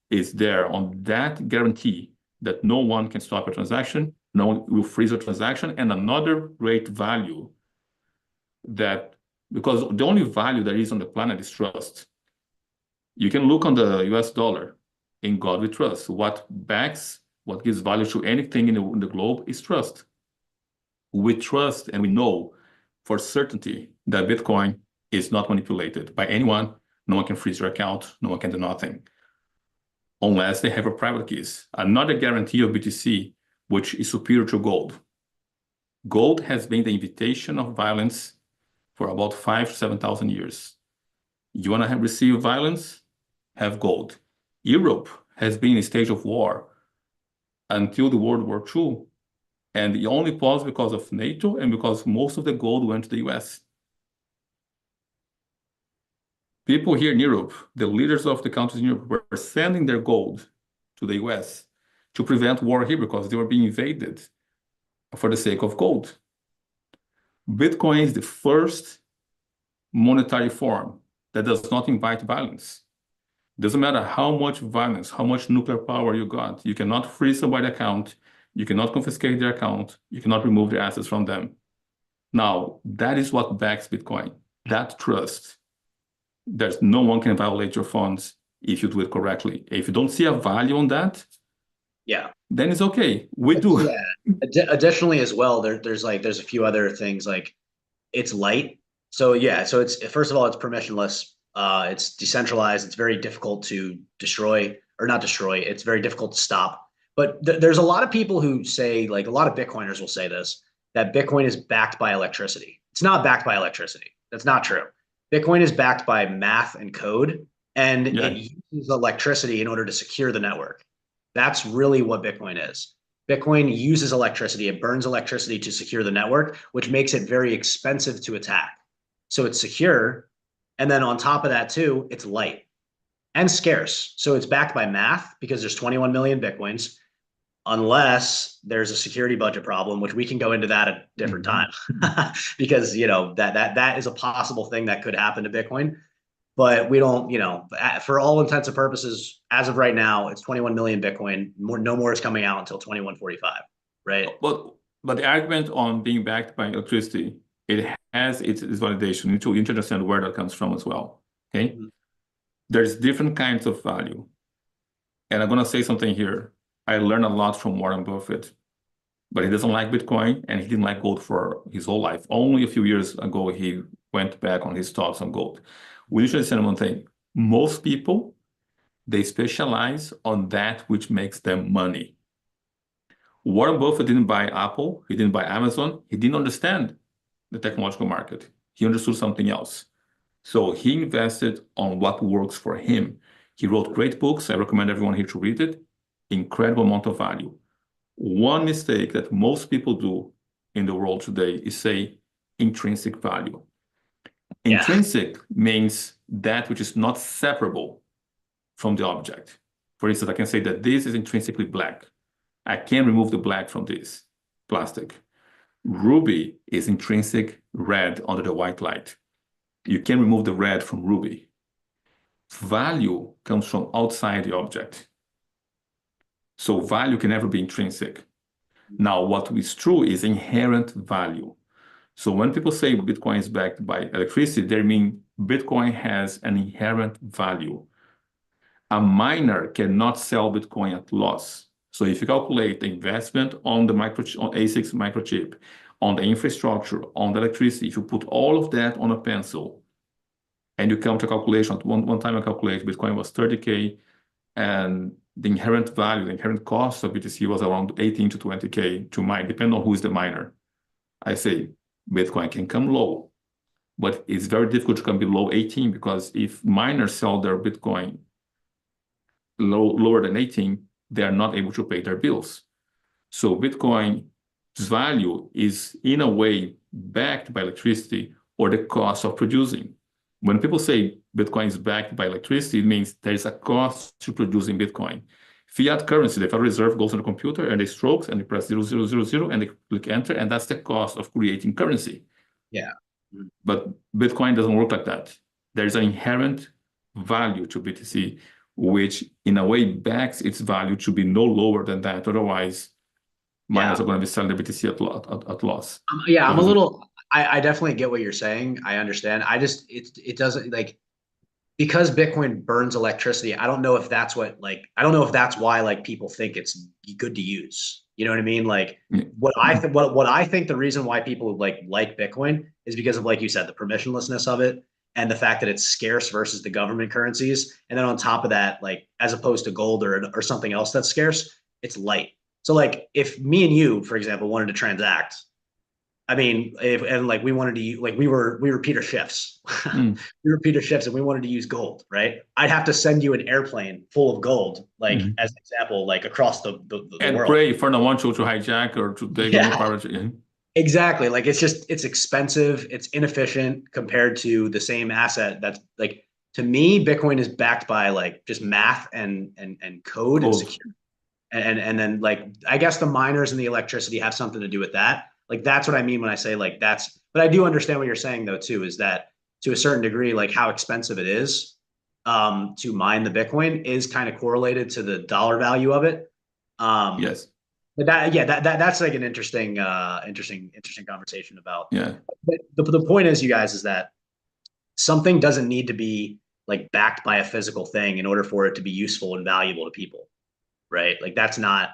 is there on that guarantee that no one can stop a transaction, no one will freeze a transaction, and another great value that, because the only value there is on the planet is trust. You can look on the US dollar. In God we trust. What gives value to anything in the globe is trust. We trust and we know for certainty that Bitcoin is not manipulated by anyone. No one can freeze your account. No one can do nothing. Unless they have a private keys. Another guarantee of BTC, which is superior to gold. Gold has been the invitation of violence for about 5,000 to 7,000 years. You want to receive violence? Have gold. Europe has been in a stage of war until the World War II, and it only paused because of NATO and because most of the gold went to the US. People here in Europe, the leaders of the countries in Europe, were sending their gold to the US to prevent war here because they were being invaded for the sake of gold. Bitcoin is the first monetary form that does not invite violence. Doesn't matter how much violence, how much nuclear power you got, you cannot freeze somebody's account, you cannot confiscate their account, you cannot remove their assets from them. Now, that is what backs Bitcoin, that trust. There's no one can violate your funds if you do it correctly. If you don't see a value on that, then it's okay. We do. Yeah. Additionally, as well, there's a few other things, like it's light. So it's, first of all, it's permissionless. It's decentralized. It's very difficult to destroy, or not destroy. It's very difficult to stop. But there's a lot of people who say, like a lot of Bitcoiners will say this, that Bitcoin is backed by electricity. It's not backed by electricity. That's not true. Bitcoin is backed by math and code, and it uses electricity in order to secure the network. That's really what Bitcoin is. Bitcoin uses electricity. It burns electricity to secure the network, which makes it very expensive to attack. So it's secure. And then on top of that too, it's light and scarce. So it's backed by math because there's 21 million Bitcoins, unless there's a security budget problem, which we can go into that at a different time because, that is a possible thing that could happen to Bitcoin. But we don't, for all intents and purposes, as of right now, it's 21 million Bitcoin. No more is coming out until 2145, right? But the argument on being backed by electricity, it has its validation. You need to understand where that comes from as well. Okay, there's different kinds of value, and I'm gonna say something here. I learned a lot from Warren Buffett, but he doesn't like Bitcoin and he didn't like gold for his whole life. Only a few years ago he went back on his thoughts on gold. We need to understand one thing: most people, they specialize on that which makes them money. Warren Buffett didn't buy Apple. He didn't buy Amazon. He didn't understand the technological market. He understood something else. So he invested on what works for him. He wrote great books. I recommend everyone here to read it. Incredible amount of value. One mistake that most people do in the world today is say intrinsic value. Intrinsic means that which is not separable from the object. For instance, I can say that this is intrinsically black. I can remove the black from this plastic. Ruby is intrinsic red under the white light. You can remove the red from ruby. Value comes from outside the object. So value can never be intrinsic. Now, what is true is inherent value. So when people say Bitcoin is backed by electricity, they mean Bitcoin has an inherent value. A miner cannot sell Bitcoin at loss. So if you calculate the investment on the on ASICs microchip, on the infrastructure, on the electricity, if you put all of that on a pencil, and you come to a calculation, one time I calculated Bitcoin was 30K, and the inherent value, the inherent cost of BTC was around 18 to 20K to mine, depending on who is the miner. I say Bitcoin can come low, but it's very difficult to come below 18 because if miners sell their Bitcoin lower than 18, they are not able to pay their bills. So Bitcoin's value is in a way backed by electricity or the cost of producing. When people say Bitcoin is backed by electricity, it means there is a cost to producing Bitcoin. Fiat currency, the Federal Reserve goes on the computer and they strokes and they press 0000 and they click enter, and that's the cost of creating currency. Yeah. But Bitcoin doesn't work like that. There's an inherent value to BTC, which in a way backs its value to be no lower than that. Otherwise, miners are going to be selling the BTC at loss. Yeah, I'm a little. I definitely get what you're saying. I understand. It doesn't like because Bitcoin burns electricity. I don't know if that's what I don't know if that's why people think it's good to use. You know what I mean? Like what I think the reason why people like Bitcoin is because of, like you said, the permissionlessness of it and the fact that it's scarce versus the government currencies. And then on top of that, as opposed to gold or something else that's scarce, it's light. So if me and you, for example, wanted to transact, I mean, we wanted to use, we were Peter Schiffs. We were Peter Schiffs and we wanted to use gold, right? I'd have to send you an airplane full of gold, as an example, across the and world. Pray for no one to hijack or to take over power. Exactly. It's expensive, it's inefficient compared to the same asset that's to me, Bitcoin is backed by just math and code and security. And then I guess the miners and the electricity have something to do with that. That's what I mean when I say that's, but I do understand what you're saying though too, is that to a certain degree, how expensive it is to mine the Bitcoin is kind of correlated to the dollar value of it. Yes. But that's an interesting conversation about. Yeah. But the point is, you guys, is that something doesn't need to be backed by a physical thing in order for it to be useful and valuable to people. Right? That's not,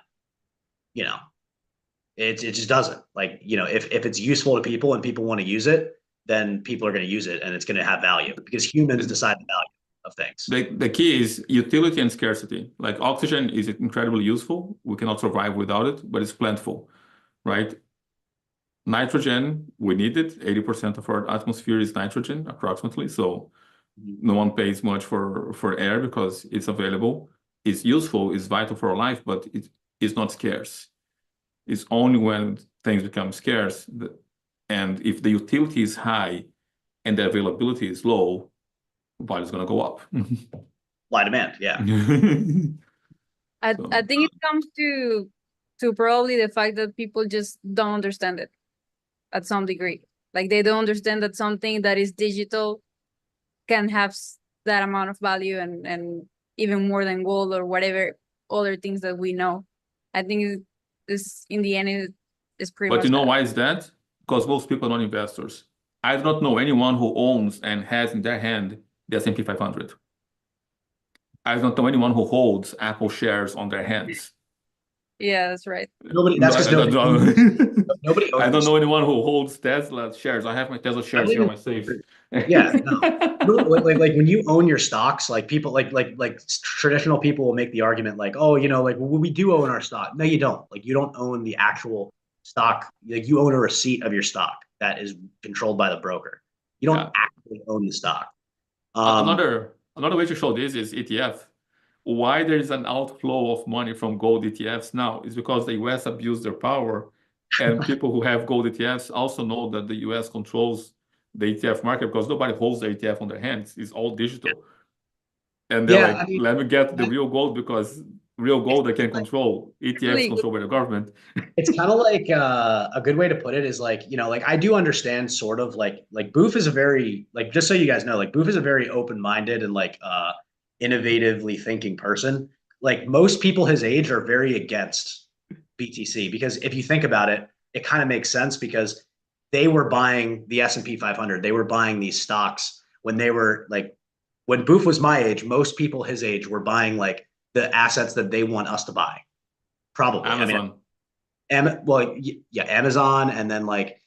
it just doesn't. If it's useful to people and people want to use it, then people are going to use it and it's going to have value because humans decide the value of things. The key is utility and scarcity. Oxygen is incredibly useful. We cannot survive without it, but it's plentiful, right? Nitrogen, we need it. 80% of our atmosphere is nitrogen, approximately. So no one pays much for air because it's available. It's useful, it's vital for our life, but it's not scarce. It's only when things become scarce, and if the utility is high and the availability is low, value is going to go up. Supply demand, yeah. I think it comes to probably the fact that people just don't understand it at some degree. They don't understand that something that is digital can have that amount of value and even more than gold or whatever other things that we know. I think this in the end is pretty much. But you know why is that? Because most people are not investors. I do not know anyone who owns and has in their hand the S&P 500. I do not know anyone who holds Apple shares on their hands. Yeah, that's right. Nobody. That's because nobody. I don't know anyone who holds Tesla shares. I have my Tesla shares here on my safe. Yeah, no. When you own your stocks, people traditional people will make the argument oh, well, we do own our stock. No, you don't. You don't own the actual stock. You own a receipt of your stock that is controlled by the broker. You don't actually own the stock. Another way to show this is ETF. Why there is an outflow of money from gold ETFs now is because the US abused their power, and people who have gold ETFs also know that the US controls the ETF market because nobody holds the ETF on their hands. It's all digital. And they're let me get the real gold because real gold I can control. ETFs controlled by the government. It's kind of a good way to put it is I do understand sort of Boof is a very just so you guys know, Boof is a very open-minded and innovatively thinking person. Most people his age are very against BTC, because if you think about it, it kind of makes sense because they were buying the S&P 500. They were buying these stocks when they were like, when Boof was my age, most people his age were buying like the assets that they want us to buy. Probably. Amazon. I mean, well, yeah, Amazon, and then like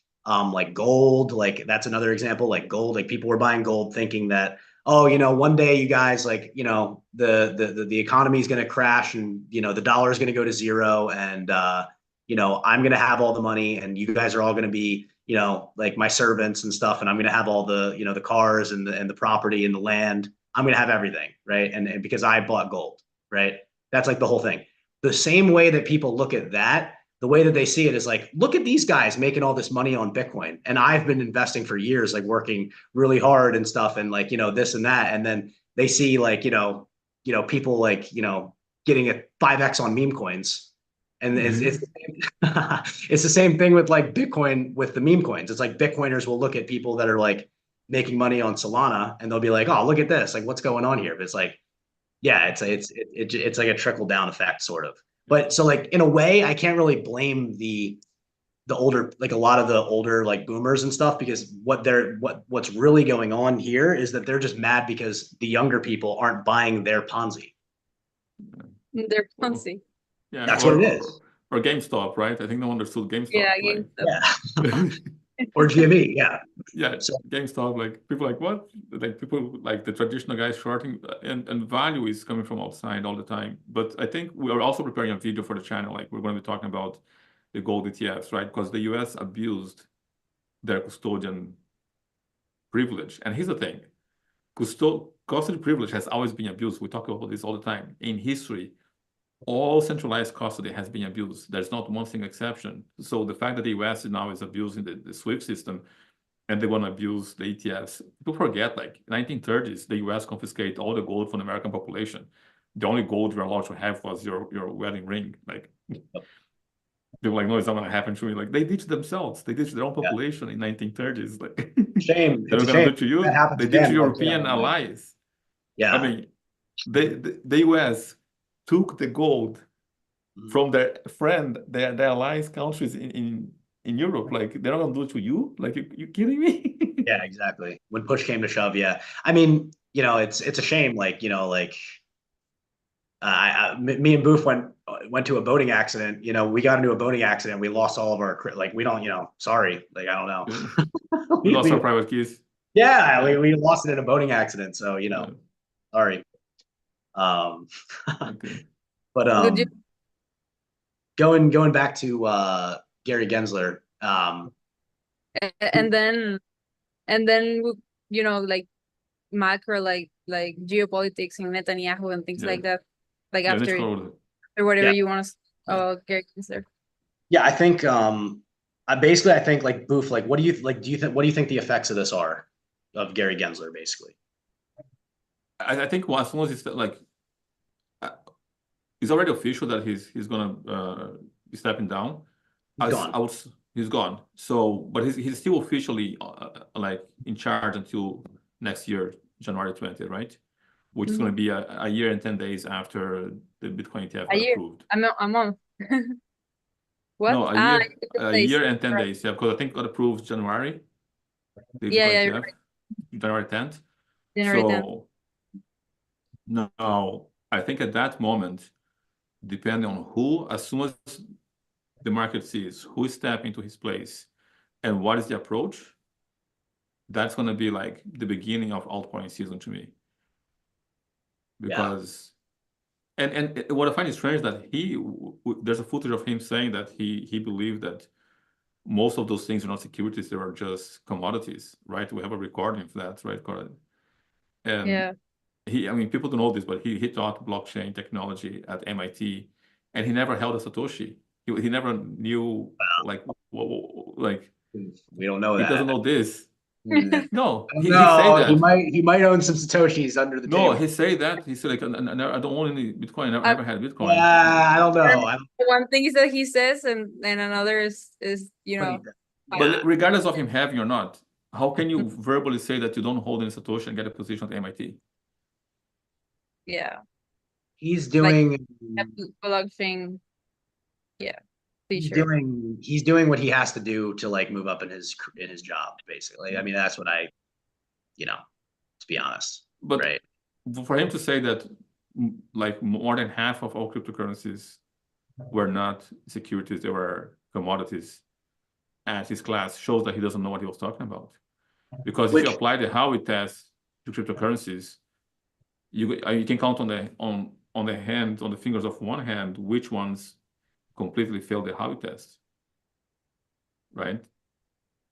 gold, like that's another example, like gold, like people were buying gold thinking that, oh, one day you guys, like, the economy is going to crash, and, the dollar is going to go to zero, and, I'm going to have all the money, and you guys are all going to be, like my servants and stuff. And I'm going to have all the, the cars and the property and the land. I'm going to have everything. Right. And because I bought gold, right. That's like the whole thing. The same way that people look at that, the way that they see it is like, look at these guys making all this money on Bitcoin. And I've been investing for years, like working really hard and stuff, and like, this and that. And then they see like, people like, getting a 5x on meme coins. And it's the same thing with like Bitcoin with the meme coins. It's like Bitcoiners will look at people that are like making money on Solana, and they'll be like, oh, look at this. Like, what's going on here? But it's like, yeah, it's like a trickle down effect sort of. But so like in a way, I can't really blame the older, like a lot of the older like boomers and stuff, because what's really going on here is that they're just mad because the younger people aren't buying their Ponzi. They're Ponzi. Yeah, that's what it is. Or GameStop, right? I think no one understood GameStop. Yeah, right? GameStop. Yeah. Or GME, yeah. Yeah, so GameStop, like people like what? Like people like the traditional guys shorting, and value is coming from outside all the time. But I think we are also preparing a video for the channel. Like we're going to be talking about the gold ETFs, right? Because the US abused their custodian privilege. And here's the thing, custody privilege has always been abused. We talk about this all the time. In history, all centralized custody has been abused. There's not one single exception. So the fact that the US now is abusing the SWIFT system, and they want to abuse the ETFs, people forget, like 1930s, the US confiscated all the gold from the American population. The only gold you're allowed to have was your wedding ring. Like, they're like, no, it's not going to happen to me. Like, they did to themselves. They did to their own population in 1930s. Like, shame. They're going to do to you. They did to European allies. Yeah. I mean, the US took the gold from their allies countries in Europe. Like, they're not going to do it to you? Like, you kidding me? Yeah, exactly. When push came to shove, yeah. I mean, it's a shame. Like, me and Boof went to a boating accident. We got into a boating accident. We lost all of our, like, we don't, sorry. Like, I don't know. we lost our private keys. Yeah, we lost it in a boating accident. So, sorry. Okay. But going back to Gary Gensler. And then like macro, like geopolitics and Netanyahu and things like that. Like after or whatever you want to about Gary Gensler. Yeah, I think I think like Boof, like what do you think the effects of this are of Gary Gensler basically? I think as soon as it's like it's already official that he's gonna be stepping down. He's gone. So, but he's still officially like in charge until next year, January 20th, right? Which is going to be a year and 10 days after the Bitcoin ETF got approved. A month. What? No, a year and 10 days. Yeah, because I think it got approved January. Right. January 10th. January 10th. Now, I think at that moment, depending on who, as soon as the market sees who is stepping into his place and what is the approach, that's going to be like the beginning of altcoin season to me. Because, and what I find is strange that there's a footage of him saying that he believed that most of those things are not securities, they are just commodities, right? We have a recording of that, right, Corin? And I mean, people don't know this, but he taught blockchain technology at MIT, and he never held a Satoshi. He never knew, like we don't know that. He doesn't know this. No, he say that. He might own some Satoshis under the table. No, he say that. He said, like, I don't own any Bitcoin. I never had Bitcoin. I don't know. One thing is that he says, and another is But regardless of him having or not, how can you verbally say that you don't hold any Satoshi and get a position at MIT? Yeah. He's doing blockchain. Yeah. he's T-shirt. doing what he has to do to like move up in his job, basically. I mean, that's what to be honest, But right? for him to say that like more than half of all cryptocurrencies were not securities, they were commodities at his class shows that he doesn't know what he was talking about. Because if you Which apply the Howey test to cryptocurrencies, you can count on the fingers of one hand which ones completely failed the Howey test, right?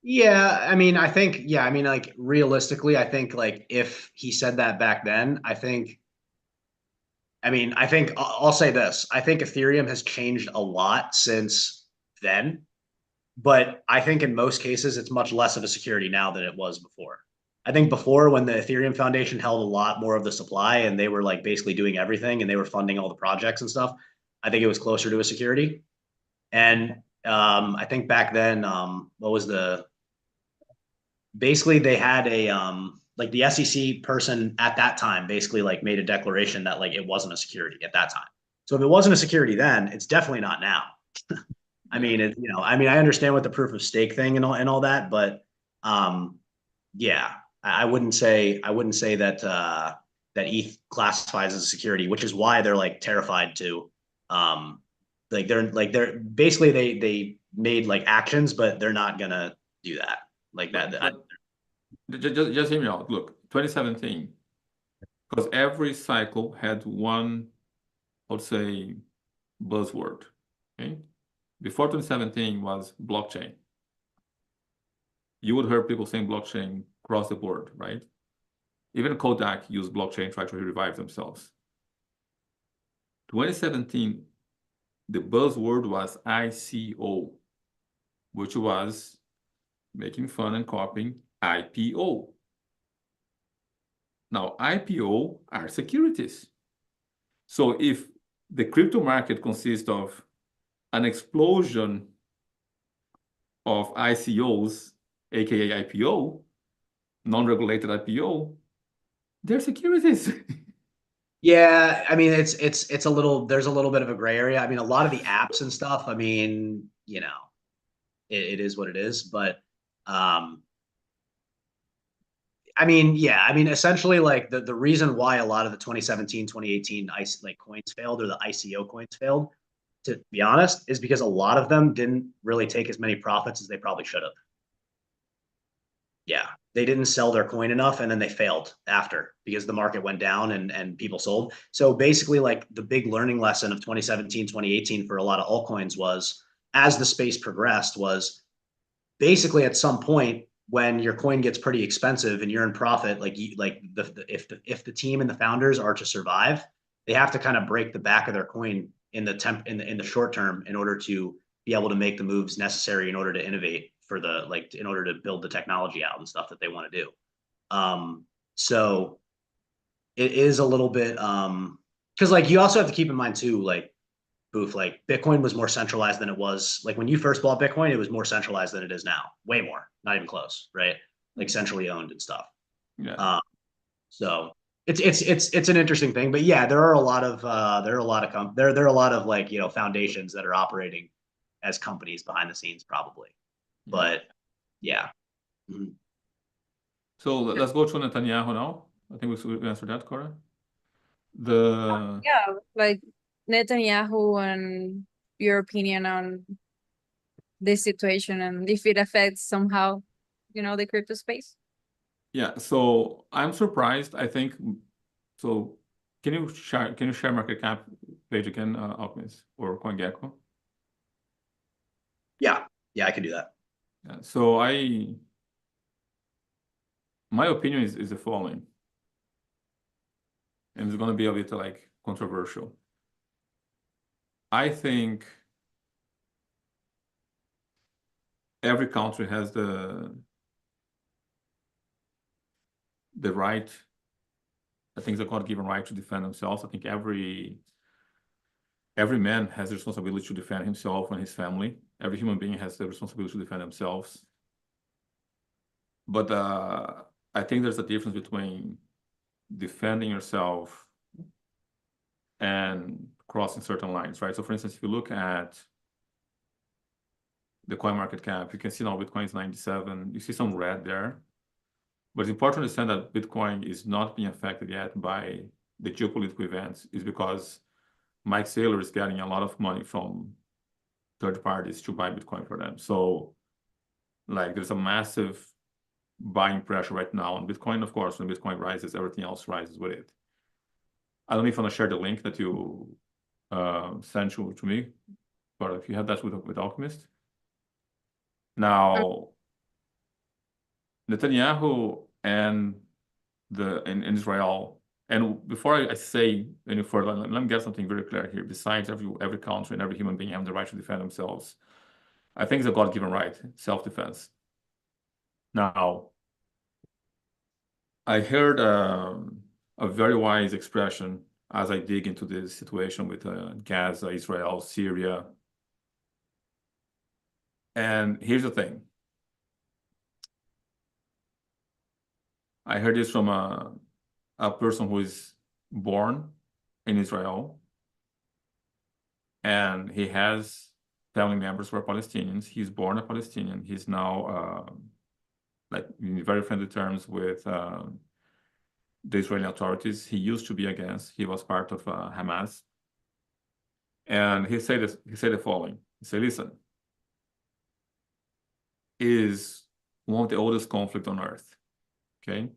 Yeah, I mean, like realistically, I think like if he said that back then, I think I'll say this. I think Ethereum has changed a lot since then, but I think in most cases it's much less of a security now than it was before. I think before, when the Ethereum Foundation held a lot more of the supply and they were like basically doing everything and they were funding all the projects and stuff, I think it was closer to a security. And I think back then, what was the basically they had a like the SEC person at that time basically like made a declaration that like it wasn't a security at that time. So if it wasn't a security then, it's definitely not now. I Yeah. mean, I understand what the proof of stake thing and all that, but yeah, I wouldn't say that that ETH classifies as a security, which is why they're like terrified to they're basically they made like actions, but they're not gonna do that like that. Just hear me out. Look, 2017, because every cycle had one, I would say, buzzword. Okay, before 2017 was blockchain. You would hear people saying blockchain across the board, right? Even Kodak used blockchain, try to revive themselves. 2017, the buzzword was ICO, which was making fun and copying IPO. Now, IPO are securities. So if the crypto market consists of an explosion of ICOs, aka IPO, non-regulated IPO, they're securities. Yeah, I mean it's a little there's a little bit of a gray area. I mean, a lot of the apps and stuff, I mean, it is what it is, but um I mean, yeah, I mean, essentially, like the reason why a lot of the 2017, 2018 like coins failed or the ICO coins failed, to be honest, is because a lot of them didn't really take as many profits as they probably should have. Yeah, they didn't sell their coin enough, and then they failed after because the market went down and people sold. So basically, like the big learning lesson of 2017, 2018 for a lot of altcoins was as the space progressed was basically at some point when your coin gets pretty expensive and you're in profit, like if the team and the founders are to survive, they have to kind of break the back of their coin in the short term in order to be able to make the moves necessary in order to innovate for the like in order to build the technology out and stuff that they want to do. So it is a little bit because like you also have to keep in mind too, like Booth, like Bitcoin was more centralized than it was. Like when you first bought Bitcoin, it was more centralized than it is now. Way more, not even close, right? Like centrally owned and stuff. Yeah. So it's an interesting thing, but yeah, there are a lot of there are a lot of like foundations that are operating as companies behind the scenes probably, but yeah. Mhm. So let's go to Netanyahu now. I think we answered that, Cora. The Yeah, like Netanyahu and your opinion on this situation and if it affects somehow, the crypto space. Yeah, so I'm surprised. I think so. Can you share market cap page again, Alchemist or CoinGecko? Yeah, I can do that. Yeah, so my opinion is the following, and it's going to be a bit like controversial. I think every country has the right, I think it's a God-given right to defend themselves. I think every man has the responsibility to defend himself and his family. Every human being has the responsibility to defend themselves. But I think there's a difference between defending yourself and crossing certain lines, right? So for instance, if you look at the coin market cap. You can see now Bitcoin is 97. You see some red there. But it's important to understand that Bitcoin is not being affected yet by the geopolitical events. It's because Mike Saylor is getting a lot of money from third parties to buy Bitcoin for them. So like there's a massive buying pressure right now on Bitcoin. Of course, when Bitcoin rises, everything else rises with it. I don't know if you want to share the link that you sent to me, but if you have that with Alchemist. Now, Netanyahu and in Israel, and before I say any further, let me get something very clear here. Besides, every country and every human being have the right to defend themselves. I think it's a God-given right, self-defense. Now, I heard a very wise expression as I dig into this situation with Gaza, Israel, Syria. And here's the thing. I heard this from a person who is born in Israel, and he has family members who are Palestinians. He's born a Palestinian. He's now like in very friendly terms with the Israeli authorities. He used to be against. He was part of Hamas, and he said this. He said the following. He said, "Listen, is one of the oldest conflicts on earth. Okay,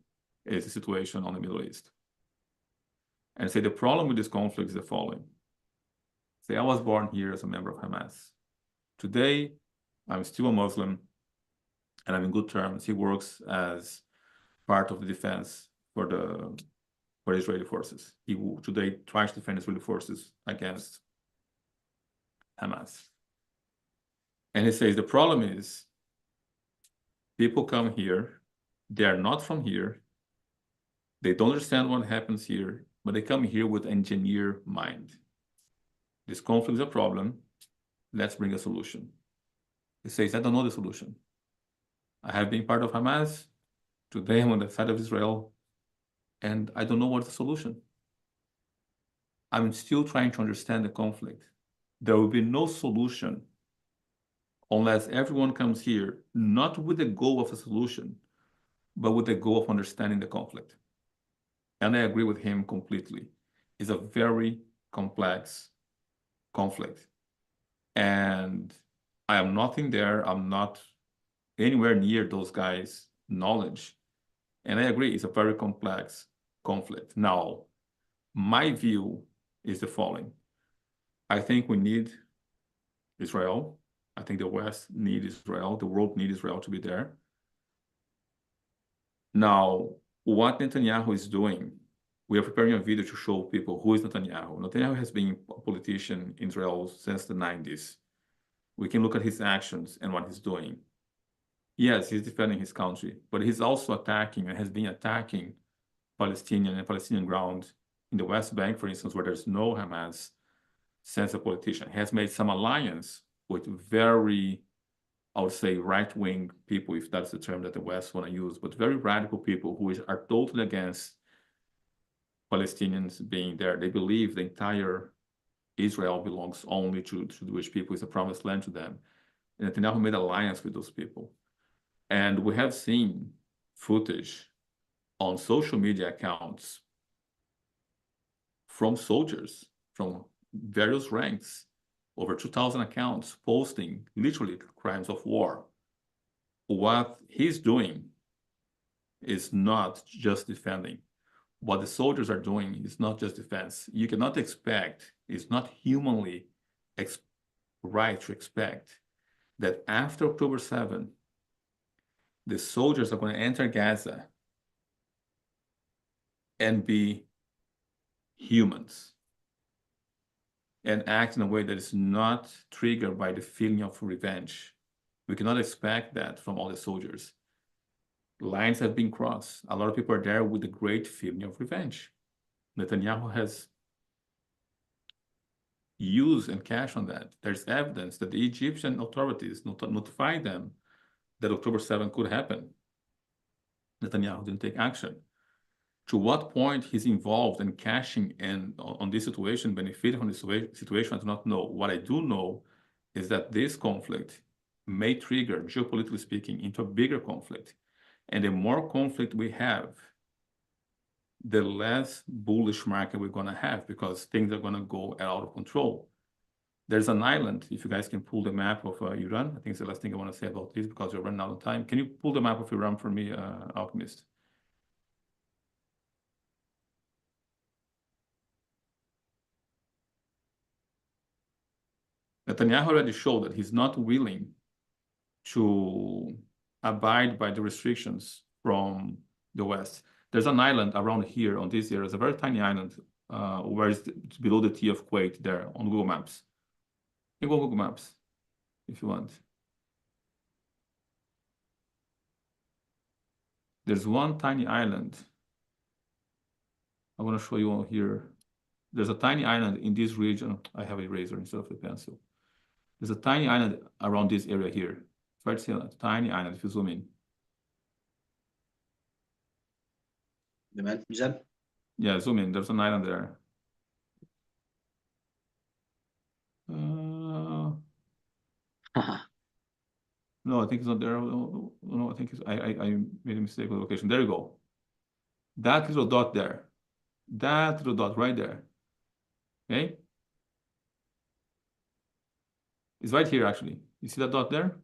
is the situation on the Middle East." And say the problem with this conflict is the following. Say I was born here as a member of Hamas. Today, I'm still a Muslim, and I'm in good terms. He works as part of the defense for Israeli forces. He today tries to defend Israeli forces against Hamas. And he says the problem is people come here, they are not from here, they don't understand what happens here, but they come here with engineer mind. This conflict is a problem, let's bring a solution. He says, I don't know the solution. I have been part of Hamas, today I'm on the side of Israel, and I don't know what's the solution. I'm still trying to understand the conflict. There will be no solution unless everyone comes here, not with the goal of a solution, but with the goal of understanding the conflict. And I agree with him completely. It's a very complex conflict. And I am nothing there. I'm not anywhere near those guys' knowledge. And I agree, it's a very complex conflict. Now, my view is the following. I think we need Israel. I think the West needs Israel. The world needs Israel to be there. Now, what Netanyahu is doing, we are preparing a video to show people who is Netanyahu. Netanyahu has been a politician in Israel since the 90s. We can look at his actions and what he's doing. Yes, he's defending his country, but he's also attacking and has been attacking Palestinian ground in the West Bank, for instance, where there's no Hamas since a politician. He has made some alliance with very, I would say, right-wing people, if that's the term that the West want to use, but very radical people who are totally against Palestinians being there. They believe the entire Israel belongs only to the Jewish people. It's a promised land to them. And Netanyahu made alliance with those people. And we have seen footage on social media accounts from soldiers from various ranks, over 2,000 accounts posting literally crimes of war. What he's doing is not just defending. What the soldiers are doing is not just defense. You cannot expect, it's not humanly right to expect that after October 7, the soldiers are going to enter Gaza and be humans and act in a way that is not triggered by the feeling of revenge. We cannot expect that from all the soldiers. Lines have been crossed. A lot of people are there with a great feeling of revenge. Netanyahu has used and cashed on that. There's evidence that the Egyptian authorities notified them that October 7 could happen. Netanyahu didn't take action. To what point he's involved in cashing in on this situation, benefiting from this situation, I do not know. What I do know is that this conflict may trigger, geopolitically speaking, into a bigger conflict. And the more conflict we have, the less bullish market we're going to have, because things are going to go out of control. There's an island, if you guys can pull the map of Iran. I think it's the last thing I want to say about this, because we're running out of time. Can you pull the map of Iran for me, Alchemist? Netanyahu already showed that he's not willing to abide by the restrictions from the West. There's an island around here on this area. It's a very tiny island where it's below the T of Kuwait there on Google Maps. You can go Google Maps if you want. There's one tiny island. I want to show you on here. There's a tiny island in this region. I have a eraser instead of the pencil. There's a tiny island around this area here. Try to see a tiny island if you zoom in. You said? Yeah, zoom in. There's an island there. No, I think it's not there. No, I think it's, I made a mistake with the location. There you go. That little dot there. That little dot right there. Okay? It's right here, actually. You see that dot there?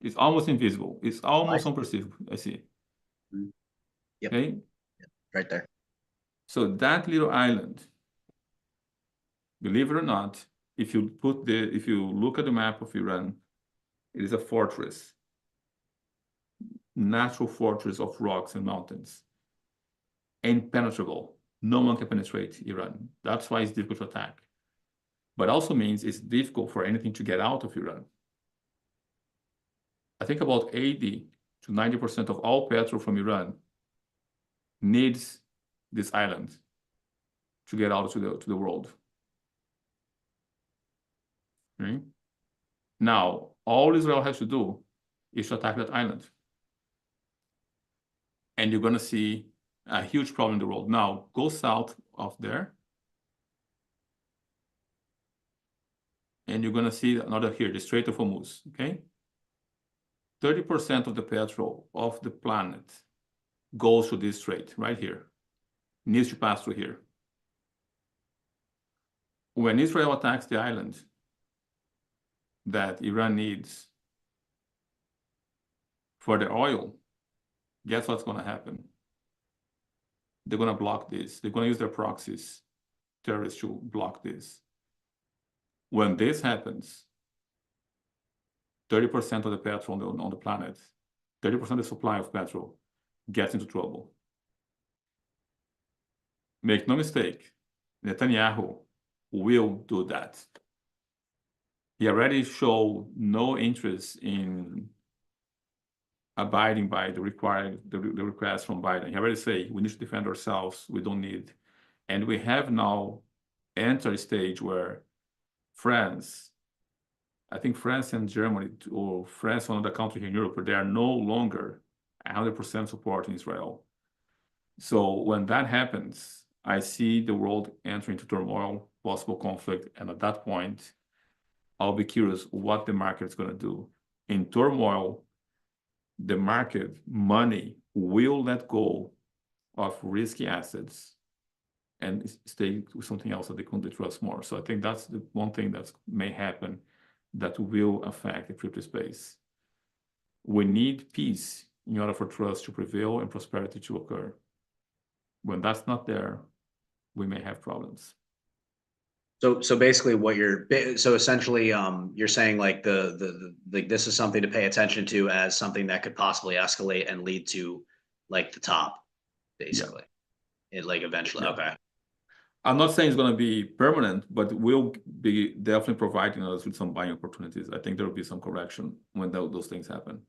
It's almost invisible. It's almost unperceivable. I see. Yep. Okay? Yep. Right there. So that little island, believe it or not, if you look at the map of Iran, it is a fortress, natural fortress of rocks and mountains, impenetrable. No one can penetrate Iran. That's why it's difficult to attack. But also means it's difficult for anything to get out of Iran. I think about 80 to 90% of all petrol from Iran needs this island to get out to the world. Right? Now, all Israel has to do is to attack that island. And you're going to see a huge problem in the world. Now, go south of there. And you're going to see another here, the Strait of Hormuz, okay? 30% of the petrol of the planet goes through this strait right here. Needs to pass through here. When Israel attacks the island that Iran needs for the oil, guess what's going to happen? They're going to block this. They're going to use their proxies, terrorists, to block this. When this happens, 30% of the petrol on the planet, 30% of the supply of petrol gets into trouble. Make no mistake, Netanyahu will do that. He already showed no interest in abiding by the request from Biden. He already said, we need to defend ourselves, we don't need. And we have now entered a stage where France, I think France and Germany, or France and other country here in Europe, they are no longer 100% supporting Israel. So when that happens, I see the world entering into turmoil, possible conflict, and at that point, I'll be curious what the market is going to do. In turmoil, the market, money, will let go of risky assets and stay with something else that they trust more. So I think that's the one thing that may happen that will affect the crypto space. We need peace in order for trust to prevail and prosperity to occur. When that's not there, we may have problems. So basically essentially you're saying like this is something to pay attention to as something that could possibly escalate and lead to like the top, basically. Yeah. It like eventually. Yeah. Okay. I'm not saying it's going to be permanent, but we'll be definitely providing us with some buying opportunities. I think there will be some correction when those things happen.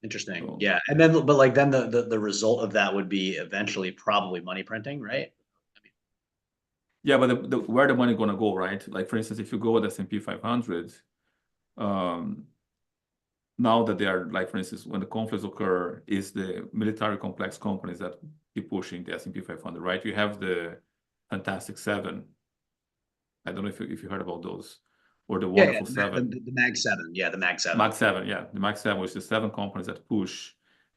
Interesting. So, yeah. And then, but like then the result of that would be eventually probably money printing, right? Yeah, but where the money going to go, right? Like, for instance, if you go with S&P 500, now that they are, like, for instance, when the conflicts occur, is the military complex companies that keep pushing the S&P 500, right? You have the Fantastic Seven. I don't know if you heard about those. or the Yeah, wonderful seven. the Mag 7. Yeah, the Mag 7. Mag 7, yeah. The Mag 7 was the 7 companies that push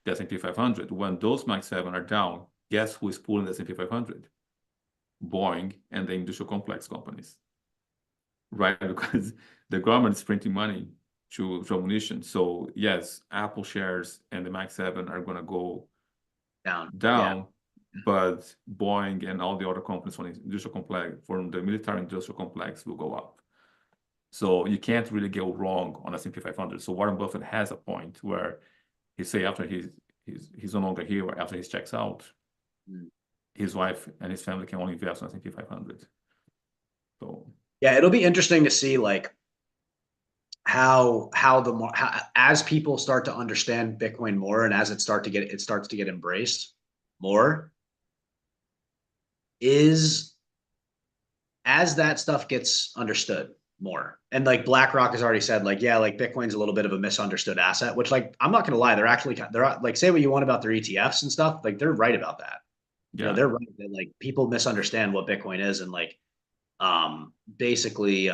the S&P 500. When those Mag 7 are down, guess who is pulling the S&P 500? Boeing and the industrial complex companies, right? Because the government is printing money to ammunition. So yes, Apple shares and the Mag 7 are going to go down. Yeah. But Boeing and all the other companies from the industrial complex, from the military industrial complex, will go up. So you can't really go wrong on S&P 500. So Warren Buffett has a point where he say after he's no longer here, or after he checks out, his wife and his family can only invest on S&P 500. So yeah, it'll be interesting to see like how as people start to understand Bitcoin more, and as it starts to get embraced more, is as that stuff gets understood more. And like BlackRock has already said, like, yeah, like Bitcoin's a little bit of a misunderstood asset, which like, I'm not going to lie. They're like, say what you want about their ETFs and stuff. Like they're right about that. yeah, You know, they're right that like people misunderstand what Bitcoin is. And like, basically,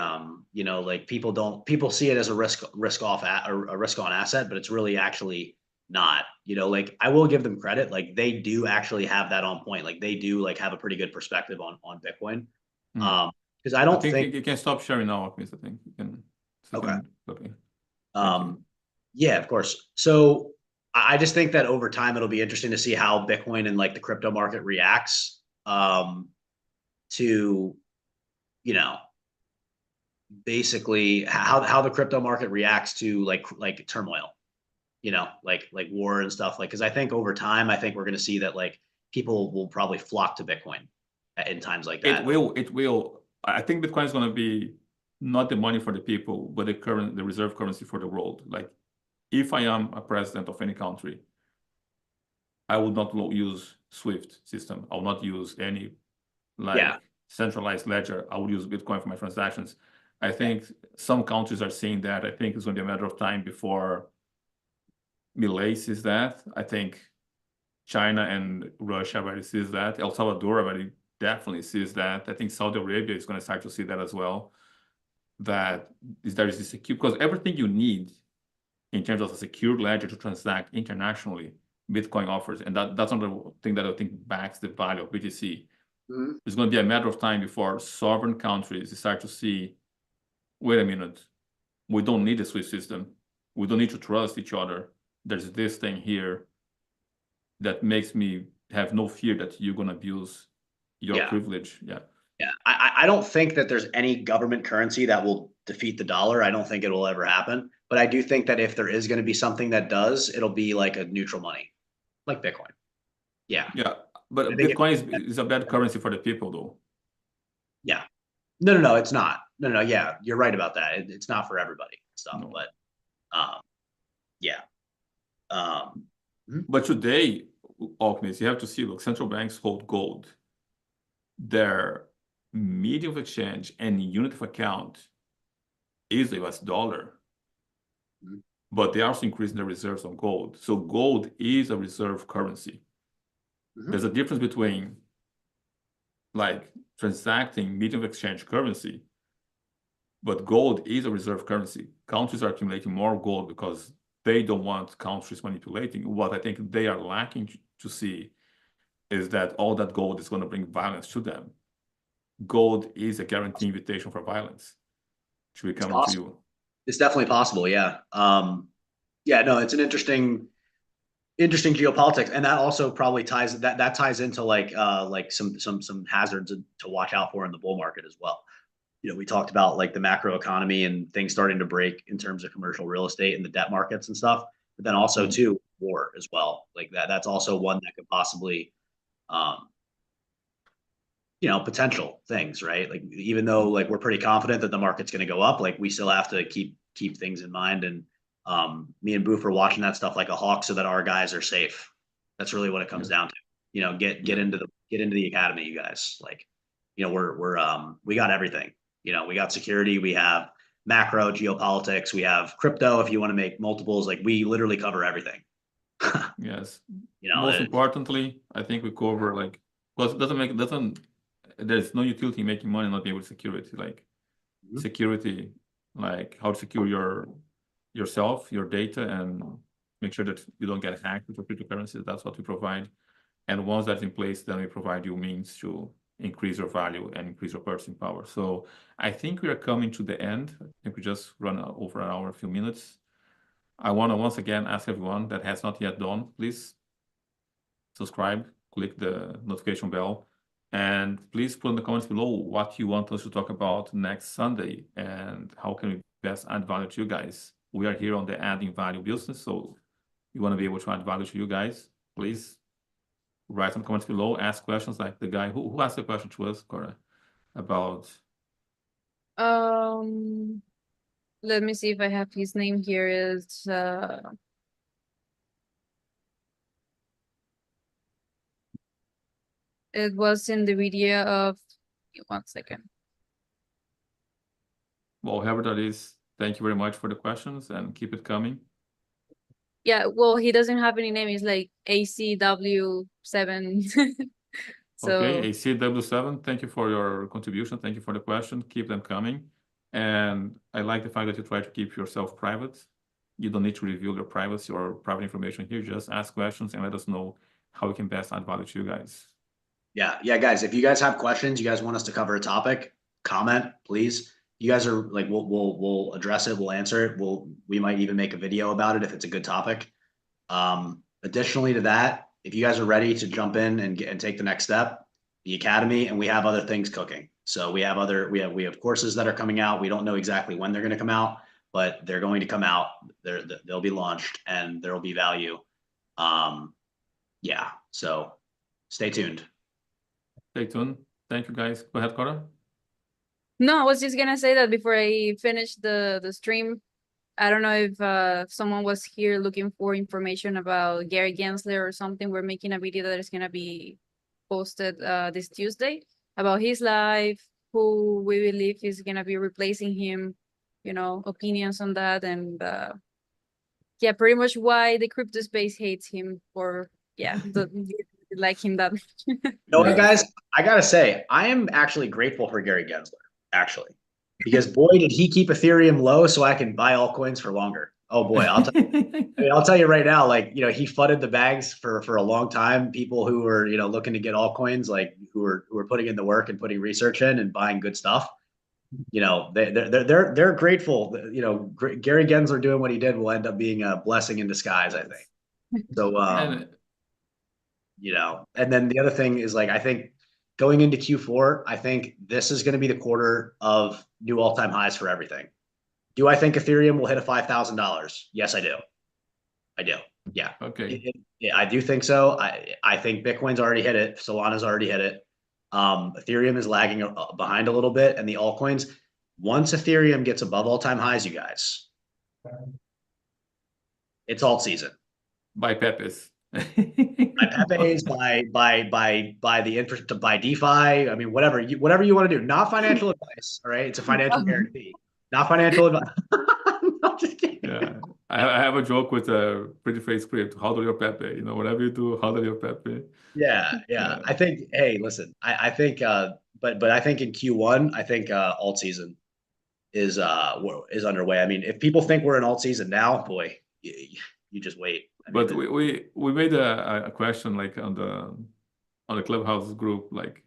you know, like people see it as a risk on asset, but it's really actually not. You know, like I will give them credit. Like they do actually have that on point. Like they do like have a pretty good perspective on Bitcoin. Because I don't think you can stop sharing now, Mr. Thing. You can, okay. Okay. Thank you. Yeah, of course. So I just think that over time it'll be interesting to see how Bitcoin and like the crypto market reacts to, you know, basically how the crypto market reacts to like turmoil, you know, like war and stuff. Like, because I think over time, I think we're going to see that like people will probably flock to Bitcoin in times like that. It will. I think Bitcoin is going to be not the money for the people, but the reserve currency for the world. Like, if I am a president of any country, I would not use SWIFT system. I will not use any centralized ledger. I would use Bitcoin for my transactions. I think some countries are seeing that. I think it's going to be a matter of time before Milei sees that. I think China and Russia already sees that. El Salvador already definitely sees that. I think Saudi Arabia is going to start to see that as well. That there is this secure, because everything you need in terms of a secure ledger to transact internationally, Bitcoin offers, and that's another thing that I think backs the value of BTC. It's going to be a matter of time before sovereign countries start to see, wait a minute, we don't need a SWIFT system. We don't need to trust each other. There's this thing here that makes me have no fear that you're going to abuse your privilege. Yeah. I don't think that there's any government currency that will defeat the dollar. I don't think it will ever happen. But I do think that if there is going to be something that does, it'll be like a neutral money, like Bitcoin. Yeah. Yeah. But Bitcoin is a bad currency for the people, though. Yeah. No, it's not. No. Yeah, you're right about that. It's not for everybody stuff, No. but yeah. But today, Alchemist, you have to see, look, central banks hold gold. Their medium of exchange and unit of account is the US dollar. But they are also increasing their reserves on gold. So gold is a reserve currency. There's a difference between like transacting medium of exchange currency, but gold is a reserve currency. Countries are accumulating more gold because they don't want countries manipulating. What I think they are lacking to see is that all that gold is going to bring violence to them. Gold is a guaranteed invitation for violence to be coming to you. It's definitely possible. Yeah. Yeah, no, it's an interesting geopolitics, and that also probably ties into like some hazards to watch out for in the bull market as well. You know, we talked about like the macro economy and things starting to break in terms of commercial real estate and the debt markets and stuff, but then also too war as well. Like that's also one that could possibly, you know, potential things, right? Like even though like we're pretty confident that the market's going to go up, like we still have to keep things in mind. And me and Boof are watching that stuff like a hawk so that our guys are safe. That's really what it comes down to. You know, get into the academy, you guys. Like, you know, we got everything. You know, we got security, we have macro geopolitics, we have crypto. If you want to make multiples, like we literally cover everything. Yes. You know, most importantly, I think we cover like, because there's no utility in making money not being able to security. Like security like how to secure yourself, your data, and make sure that you don't get hacked with your cryptocurrencies. That's what we provide. And once that's in place, then we provide you means to increase your value and increase your purchasing power. So I think we are coming to the end. I think we just run over an hour, a few minutes. I want to once again ask everyone that has not yet done, please subscribe, click the notification bell, and please put in the comments below what you want us to talk about next Sunday and how can we best add value to you guys. We are here on the adding value business, so we want to be able to add value to you guys. Please write some comments below, ask questions like the guy who asked a question to us, Cora, about. Let me see if I have his name here. Is it was in the video of 1 second. Well, whoever that is, thank you very much for the questions and keep it coming. Yeah, well, he doesn't have any name. It's like ACW7. So okay, ACW7, thank you for your contribution. Thank you for the question. Keep them coming. And I like the fact that you try to keep yourself private. You don't need to reveal your privacy or private information here. Just ask questions and let us know how we can best add value to you guys. Yeah, guys. If you guys have questions, you guys want us to cover a topic, comment, please. You guys are like, we'll address it, we'll answer it. We might even make a video about it if it's a good topic. Additionally to that, if you guys are ready to jump in and take the next step, the Academy, and we have other things cooking. So we have courses that are coming out. We don't know exactly when they're going to come out, but they're going to come out. They'll be launched and there will be value. Yeah. So stay tuned. Stay tuned. Thank you, guys. Go ahead, Cora. no, I was just gonna say that before I finish the stream. I don't know if someone was here looking for information about Gary Gensler or something. We're making a video that is gonna be posted this Tuesday about his life, who we believe is gonna be replacing him, opinions on that, and yeah, pretty much why the crypto space hates him, or like him that much. You know what, guys? I gotta say, I am actually grateful for Gary Gensler, actually, because boy, did he keep Ethereum low so I can buy altcoins for longer. Oh boy, I'll tell you right now, like, he flooded the bags for a long time. People who were, looking to get altcoins, like who were putting in the work and putting research in and buying good stuff. They're grateful. Gary Gensler doing what he did will end up being a blessing in disguise, I think. So, and then the other thing is, like, I think going into Q4, I think this is going to be the quarter of new all-time highs for everything. Do I think Ethereum will hit a $5,000? Yes, I do. Yeah. Okay. I do think so. I think Bitcoin's already hit it. Solana's already hit it. Ethereum is lagging behind a little bit, and the altcoins, once Ethereum gets above all-time highs, you guys, it's alt season. By Pepes. By Pepe's, by the interest, to buy DeFi. I mean, whatever you want to do. Not financial advice. All right, it's a financial guarantee. Not financial advice. I'm just kidding. Yeah, I have a joke with a pretty face script. Hodl your Pepe. Whatever you do, hodl your Pepe. Yeah. I think. Hey, listen. I think. But I think in Q1, I think alt season is underway. I mean, if people think we're in alt season now, boy, you just wait. But we made a question like on the Clubhouse group, like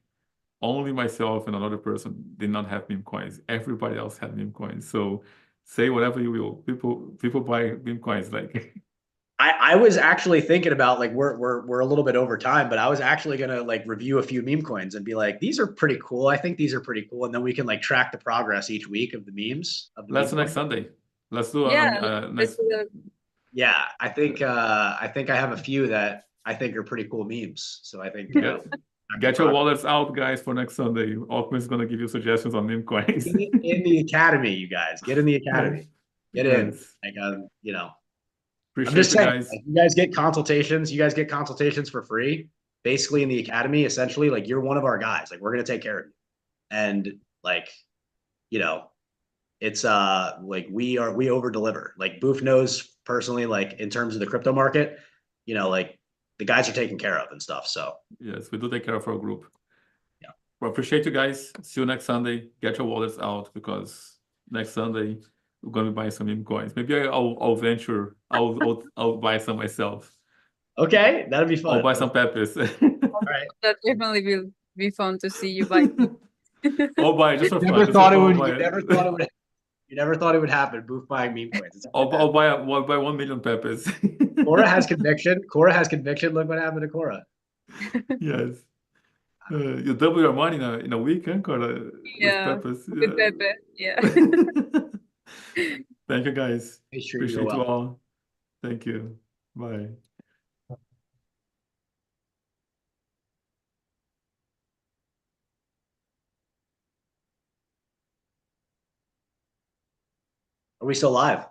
only myself and another person did not have meme coins. Everybody else had meme coins. So say whatever you will. People buy meme coins. Like I was actually thinking about, like, we're a little bit over time, but I was actually gonna like review a few meme coins and be like, these are pretty cool. I think these are pretty cool, and then we can like track the progress each week of the memes. Let's do next Sunday. Let's do next. Yeah, I think I have a few that I think are pretty cool memes. So I think get your wallets out, guys, for next Sunday. Altman is gonna give you suggestions on meme coins. in the Academy, you guys. Get in the Academy. Get in. Like, Appreciate I'm just saying, guys. like, you guys get consultations. You guys get consultations for free, basically in the Academy. Essentially, like, you're one of our guys. Like, we're gonna take care of you, and like, it's like we over deliver. Like, Boof knows personally, like, in terms of the crypto market, like, the guys are taken care of and stuff. So yes, we do take care of our group. Yeah. Well, appreciate you guys. See you next Sunday. Get your wallets out because next Sunday, we're gonna be buying some meme coins. Maybe I'll venture. I'll buy some myself. Okay, that'd be fun. I'll buy some peppers. All right. That definitely will be fun to see you buy. I'll buy it just for fun. Never Just thought for it fun, would. I'll buy You it. never thought it would. You never thought it would happen. Booth buying meme coins. It's I'll buy 1 million peppers. Cora has conviction. Cora has conviction. Look what happened to Cora. Yes. You double your money in a weekend, Cora, with Yeah, peppers. with Yeah. Pepe. Yeah. Thank you, guys. He's treating you Appreciate you well. all. Thank you. Bye. Are we still live?